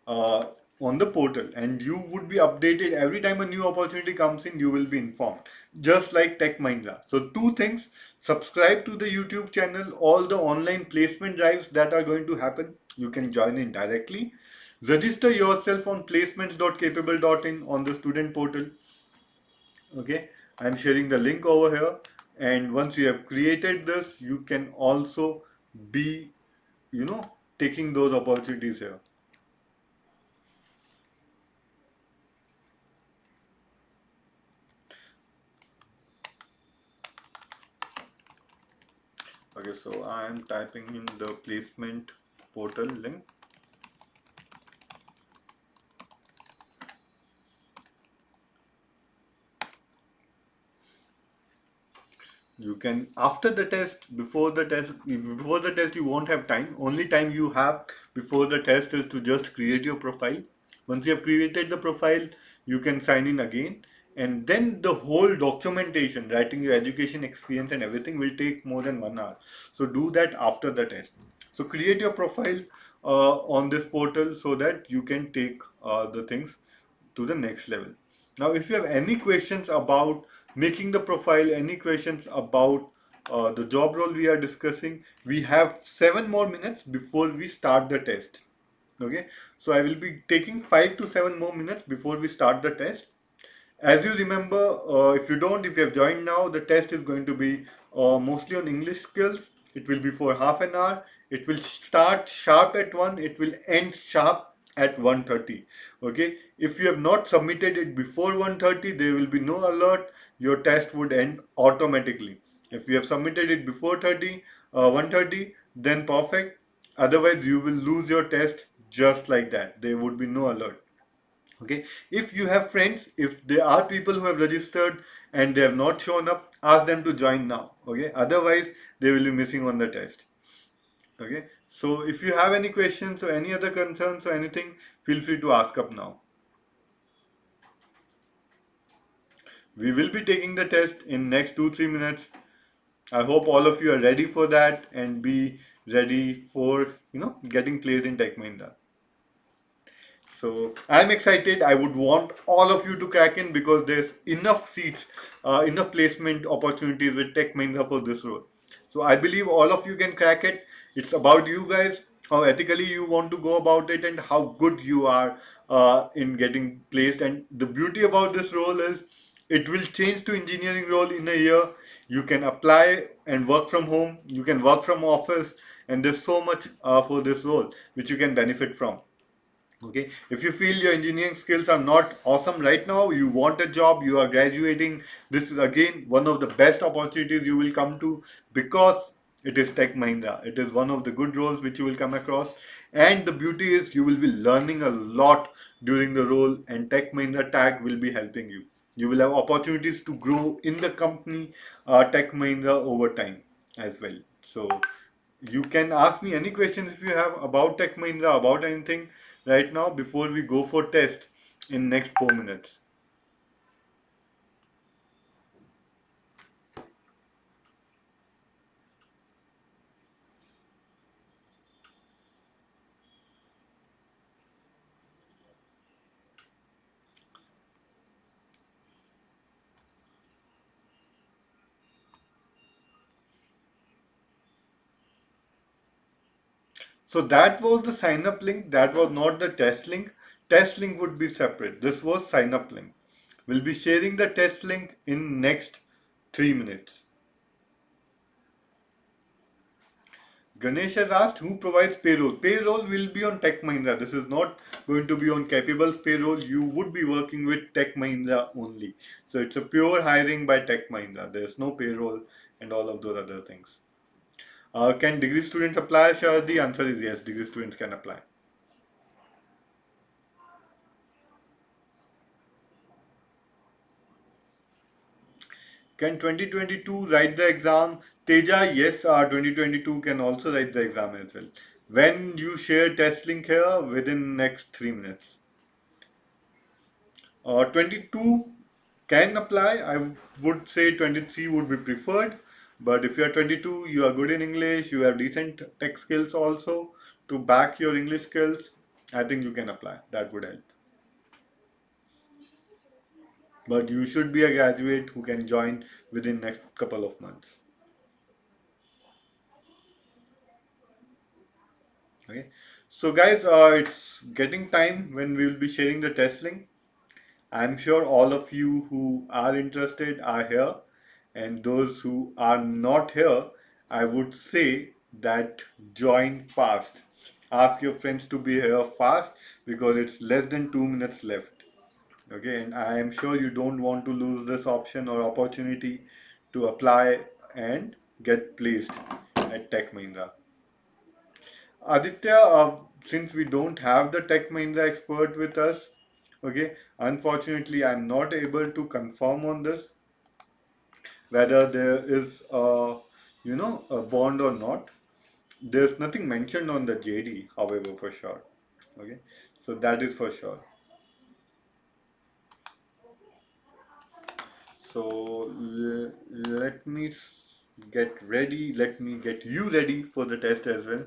uh, on the portal, and you would be updated every time a new opportunity comes in. You will be informed, just like Tech Mahindra. So two things: subscribe to the YouTube channel, all the online placement drives that are going to happen, you can join in directly. Register yourself on placements.capable.in on the student portal. Okay, I'm sharing the link over here, and once you have created this, you can also be, taking those opportunities here. Okay, so I am typing in the placement portal link. You can, after the test, before the test, you won't have time. Only time you have before the test is to just create your profile. Once you have created the profile, you can sign in again. And then the whole documentation, writing your education experience and everything, will take more than 1 hour. So do that after the test. So create your profile on this portal so that you can take the things to the next level. Now, if you have any questions about making the profile, any questions about the job role we are discussing, we have 7 more minutes before we start the test. Okay, so I will be taking 5 to 7 more minutes before we start the test. As you remember, if you have joined now, the test is going to be mostly on English skills. It will be for half an hour. It will start sharp at 1. It will end sharp at 1:30. Okay. If you have not submitted it before 1:30, there will be no alert. Your test would end automatically. If you have submitted it before 1:30, then perfect. Otherwise, you will lose your test just like that. There would be no alert. Okay, if you have friends, if there are people who have registered and they have not shown up, ask them to join now. Okay, otherwise they will be missing on the test. Okay, so if you have any questions or any other concerns or anything, feel free to ask up now. We will be taking the test in next 2-3 minutes. I hope all of you are ready for that and be ready for getting placed in Tech Mahindra. So I'm excited. I would want all of you to crack in because there's enough seats, enough placement opportunities with Tech Mahindra for this role. So I believe all of you can crack it. It's about you guys, how ethically you want to go about it, and how good you are in getting placed. And the beauty about this role is it will change to engineering role in a year. You can apply and work from home. You can work from office, and there's so much for this role which you can benefit from. Okay, if you feel your engineering skills are not awesome right now, you want a job, you are graduating, this is again one of the best opportunities you will come to, because It is Tech Mahindra. It is one of the good roles which you will come across. And the beauty is you will be learning a lot during the role, and Tech Mahindra tag will be helping you. You will have opportunities to grow in the company Tech Mahindra over time as well. So you can ask me any questions if you have about Tech Mahindra, about anything right now before we go for test in next 4 minutes. So that was the sign up link. That was not the test link. Test link would be separate. This was sign up link. We'll be sharing the test link in next 3 minutes. Ganesh has asked who provides payroll. Payroll will be on Tech Mahindra. This is not going to be on Capable's payroll. You would be working with Tech Mahindra only. So it's a pure hiring by Tech Mahindra. There's no payroll and all of those other things. Can degree students apply? Sure, the answer is yes. Degree students can apply. Can 2022 write the exam? Teja, yes, 2022 can also write the exam as well. When you share test link here within next 3 minutes. 22 can apply. I would say 23 would be preferred. But if you are 22, you are good in English, you have decent tech skills also to back your English skills, I think you can apply. That would help. But you should be a graduate who can join within next couple of months. Okay. So guys, it's getting time when we will be sharing the test link. I'm sure all of you who are interested are here, and those who are not here, I would say that join fast. Ask your friends to be here fast because it's less than 2 minutes left. Okay, and I am sure you don't want to lose this option or opportunity to apply and get placed at Tech Mahindra. Aditya, since we don't have the Tech Mahindra expert with us, okay, unfortunately, I'm not able to confirm on this whether there is a bond or not. There's nothing mentioned on the JD, however, for sure. Okay, so that is for sure. So let me get ready. Let me get you ready for the test as well.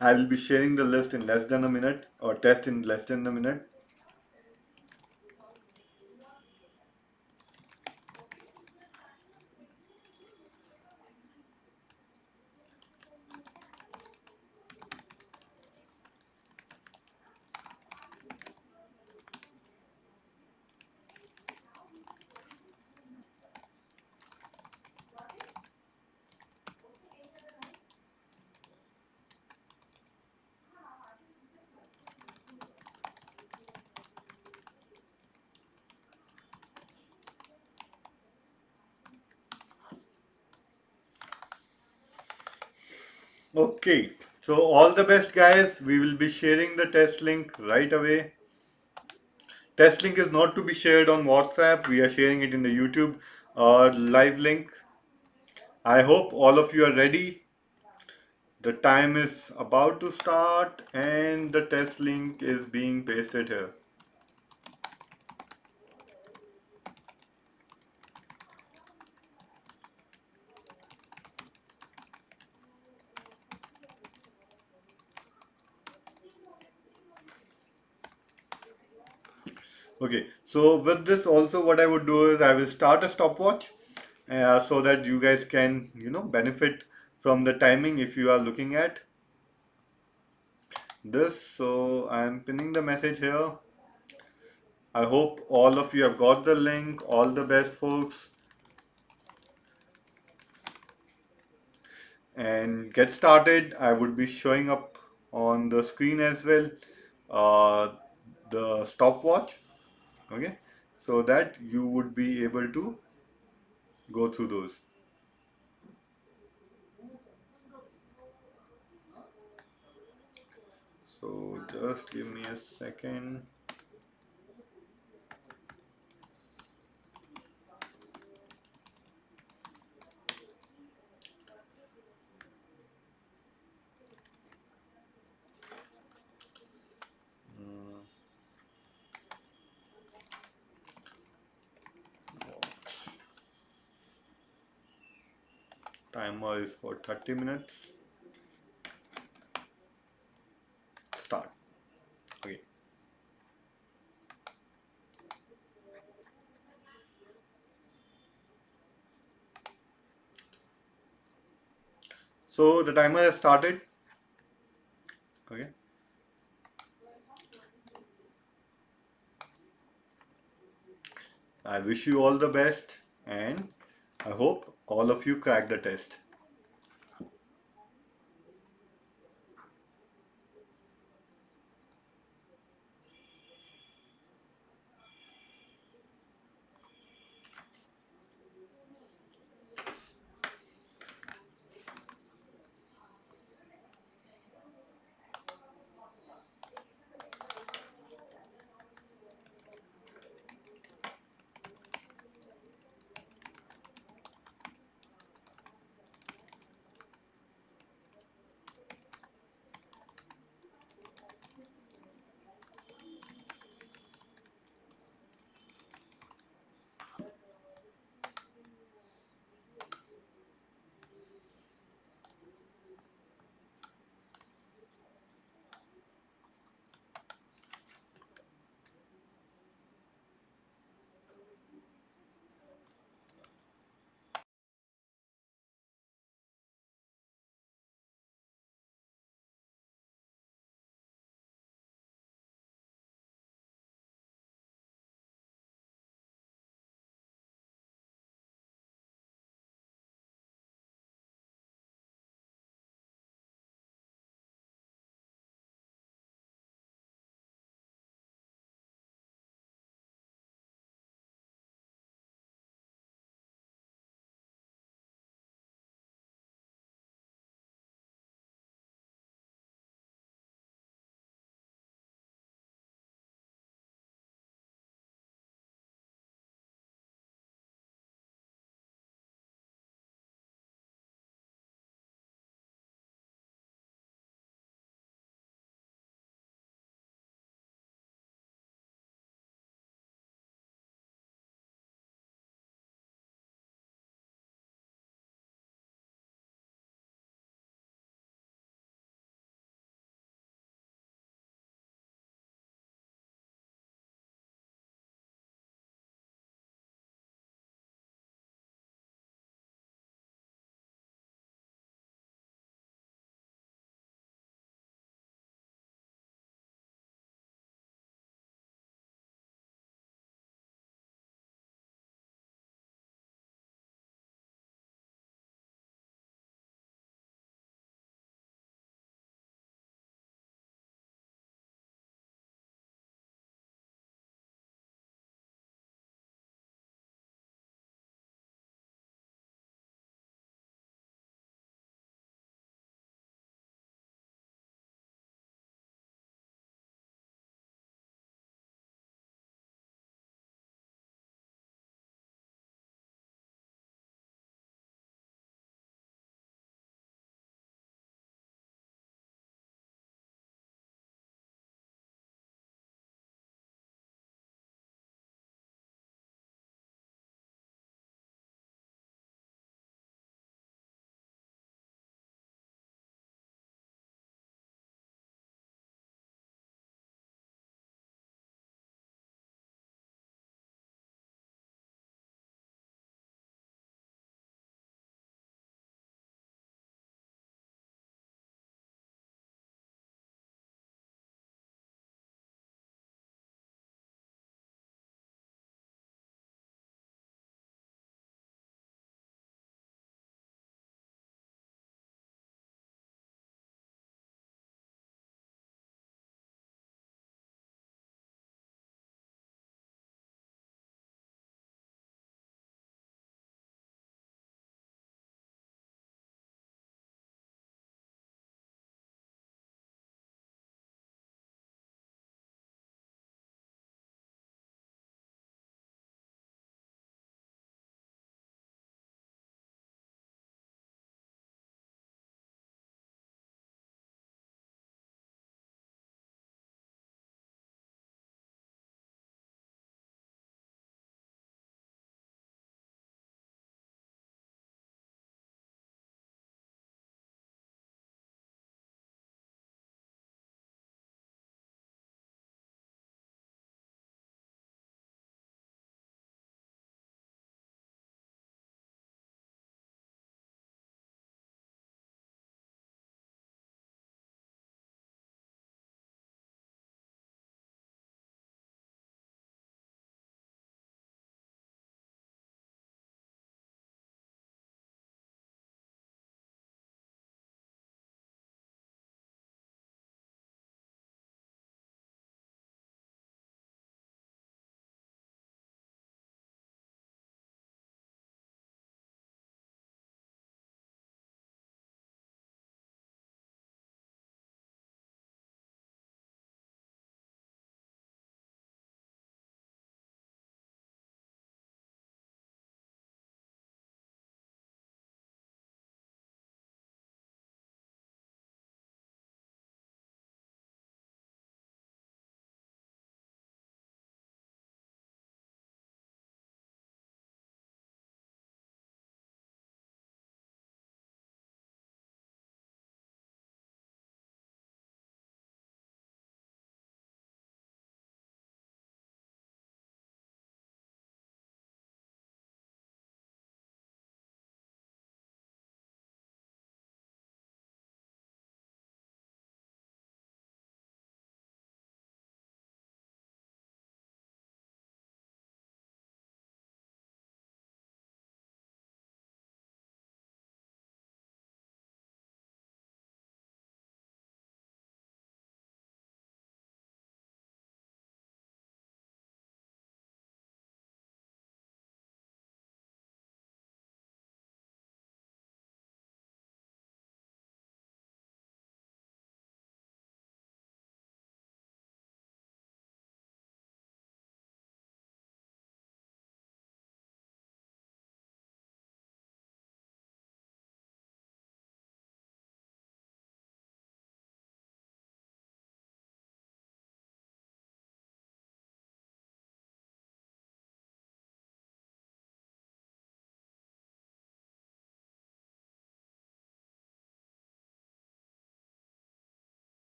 I will be sharing the list in less than a minute or test in less than a minute. Okay, so all the best, guys. We will be sharing the test link right away. Test link is not to be shared on WhatsApp. We are sharing it in the YouTube live link. I hope all of you are ready. The time is about to start and the test link is being pasted here. Okay, so with this also what I would do is I will start a stopwatch so that you guys can, benefit from the timing if you are looking at this. So I am pinning the message here. I hope all of you have got the link. All the best, folks. And get started. I would be showing up on the screen as well the stopwatch. Okay, so that you would be able to go through those. So just give me a second. Timer is for 30 minutes. Start. Okay. So the timer has started. Okay. I wish you all the best and I hope all of you crack the test.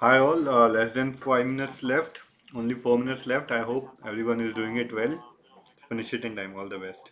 Hi all, less than 5 minutes left. Only 4 minutes left. I hope everyone is doing it well. Finish it in time. All the best.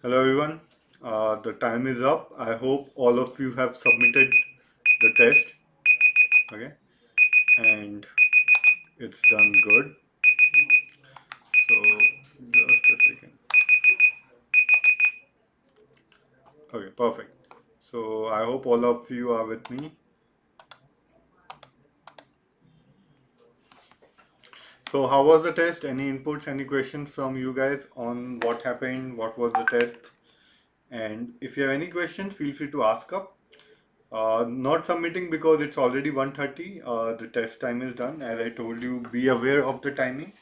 Hello everyone. The time is up. I hope all of you have submitted the test. Okay, and it's done good. So just a second. Okay, perfect. So I hope all of you are with me. So how was the test? Any inputs, any questions from you guys on what happened? What was the test? And if you have any questions, feel free to ask up. Not submitting because it's already 1:30. The test time is done. As I told you, be aware of the timing.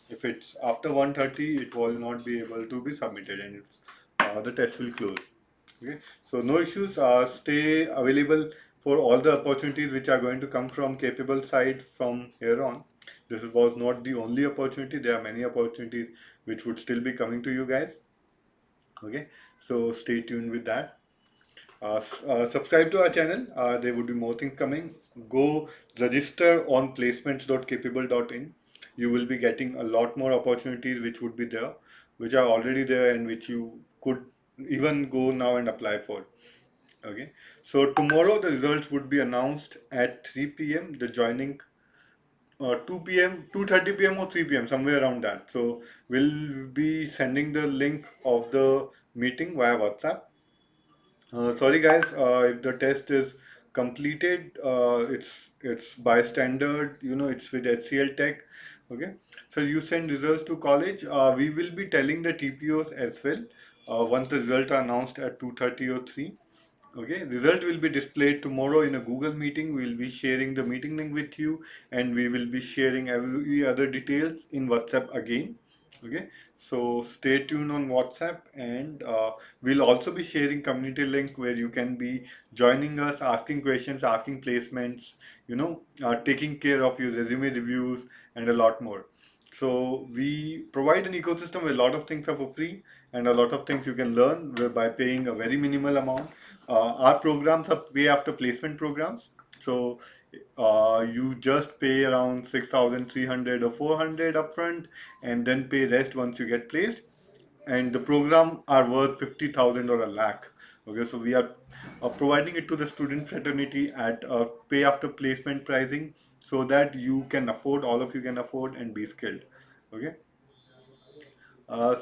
If it's after 1:30, it will not be able to be submitted and the test will close. Okay, so no issues. Stay available for all the opportunities which are going to come from capable side from here on. This was not the only opportunity. There are many opportunities which would still be coming to you guys. Okay, so stay tuned with that. Subscribe to our channel. There would be more things coming. Go register on placements.capable.in. You will be getting a lot more opportunities which would be there, which are already there and which you could even go now and apply for. Okay. So tomorrow the results would be announced at 3 p.m. The joining 2 p.m., 2:30 p.m. or 3 p.m. somewhere around that. So we'll be sending the link of the meeting via WhatsApp. Sorry guys, if the test is completed, it's by standard, it's with HCL Tech. Okay, so you send results to college. We will be telling the TPOs as well once the results are announced at 2:30 or 3. Okay, result will be displayed tomorrow in a Google meeting. We will be sharing the meeting link with you, and we will be sharing every other details in WhatsApp again. Okay, so stay tuned on WhatsApp, and we'll also be sharing community link where you can be joining us, asking questions, asking placements, taking care of your resume reviews, and a lot more. So we provide an ecosystem where a lot of things are for free and a lot of things you can learn by paying a very minimal amount. Our programs are pay after placement programs. So you just pay around 6,300 or 400 upfront and then pay rest once you get placed. And the program are worth 50,000 or a lakh. Okay, so we are providing it to the student fraternity at pay after placement pricing so that you can afford, all of you can afford and be skilled. Okay.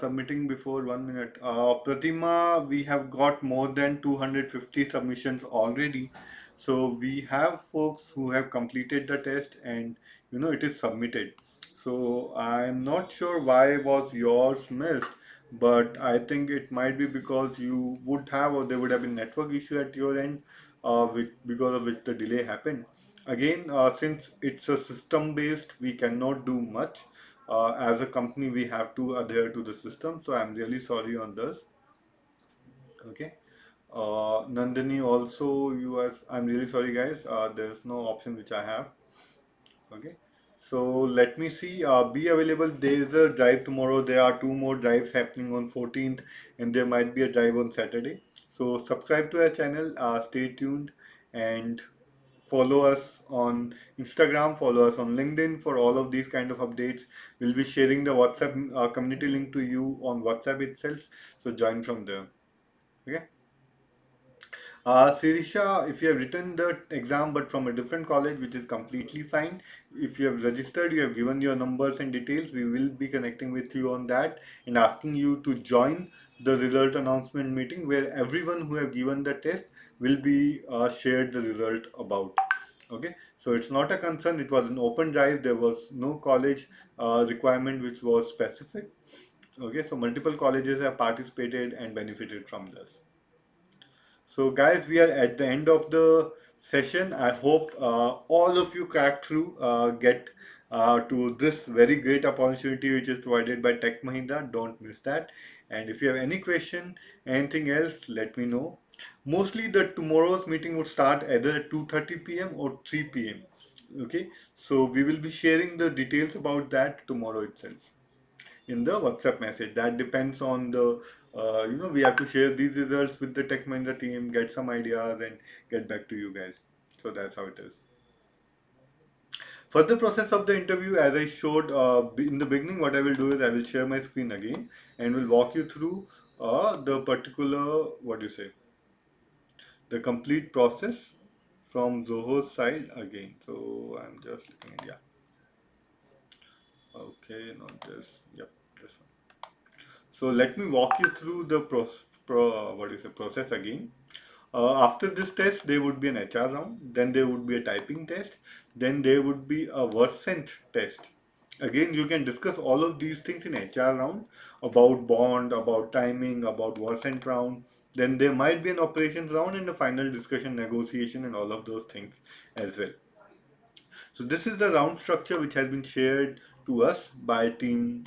Submitting before 1 minute. Pratima, we have got more than 250 submissions already. So we have folks who have completed the test and it is submitted. So I'm not sure why was yours missed, but I think it might be because you would have or there would have been network issue at your end, because of which the delay happened. Again, since it's a system based, we cannot do much. As a company, we have to adhere to the system. So I'm really sorry on this. Okay. Nandini also, I'm really sorry guys. There's no option which I have. Okay. So let me see. Be available. There is a drive tomorrow. There are two more drives happening on 14th, and there might be a drive on Saturday. So subscribe to our channel. Stay tuned and follow us on Instagram. Follow us on LinkedIn for all of these kind of updates. We'll be sharing the WhatsApp community link to you on WhatsApp itself. So join from there. Okay. Sirisha, if you have written the exam but from a different college, which is completely fine. If you have registered, you have given your numbers and details, we will be connecting with you on that and asking you to join the result announcement meeting where everyone who have given the test will be shared the result about. Okay, so it's not a concern. It was an open drive. There was no college requirement which was specific. Okay, so multiple colleges have participated and benefited from this. So, guys, we are at the end of the session. I hope all of you crack through, get to this very great opportunity which is provided by Tech Mahindra. Don't miss that. And if you have any question, anything else, let me know. Mostly, the tomorrow's meeting would start either at 2:30 p.m. or 3 p.m. Okay, so we will be sharing the details about that tomorrow itself in the WhatsApp message. That depends on the, we have to share these results with the Tech Mahindra team, get some ideas, and get back to you guys. So that's how it is. For the process of the interview, as I showed in the beginning, what I will do is I will share my screen again and will walk you through the particular, what do you say, the complete process from Zoho's side again. So I'm just looking at, yeah. Okay, not this. Yep, this one. So let me walk you through the process again. After this test, there would be an HR round, then there would be a typing test, then there would be a Versant test. Again, you can discuss all of these things in HR round about bond, about timing, about Versant round. Then there might be an operations round and a final discussion, negotiation, and all of those things as well. So this is the round structure which has been shared to us by team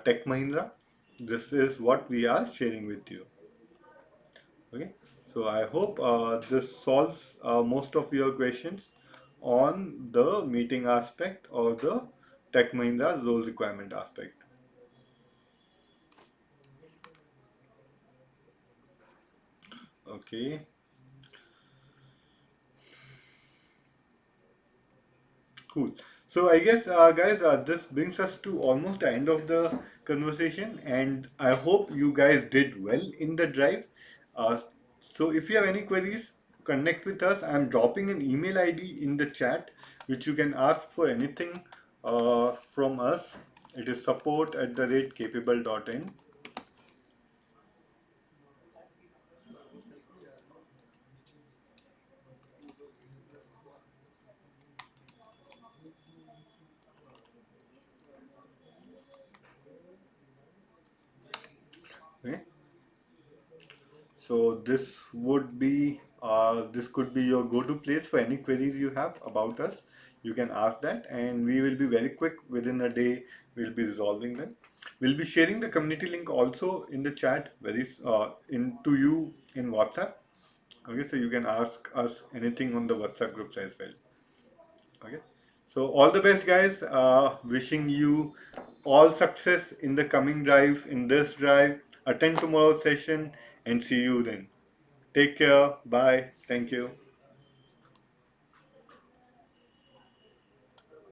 Tech Mahindra. This is what we are sharing with you. Okay. So I hope this solves most of your questions on the meeting aspect or the Tech Mahindra role requirement aspect. Okay, cool. So I guess, guys, this brings us to almost the end of the conversation, and I hope you guys did well in the drive. Uh, so if you have any queries, connect with us. I'm dropping an email ID in the chat, which you can ask for anything from us. It is support@capable.in. Okay. So this could be your go-to place for any queries you have about us. You can ask that, and we will be very quick. Within a day, we'll be resolving them. We'll be sharing the community link also in the chat, into you in WhatsApp. Okay, so you can ask us anything on the WhatsApp groups as well. Okay, so all the best, guys. Wishing you all success in the coming drives. In this drive, attend tomorrow's session, and see you then. Take care. Bye. Thank you.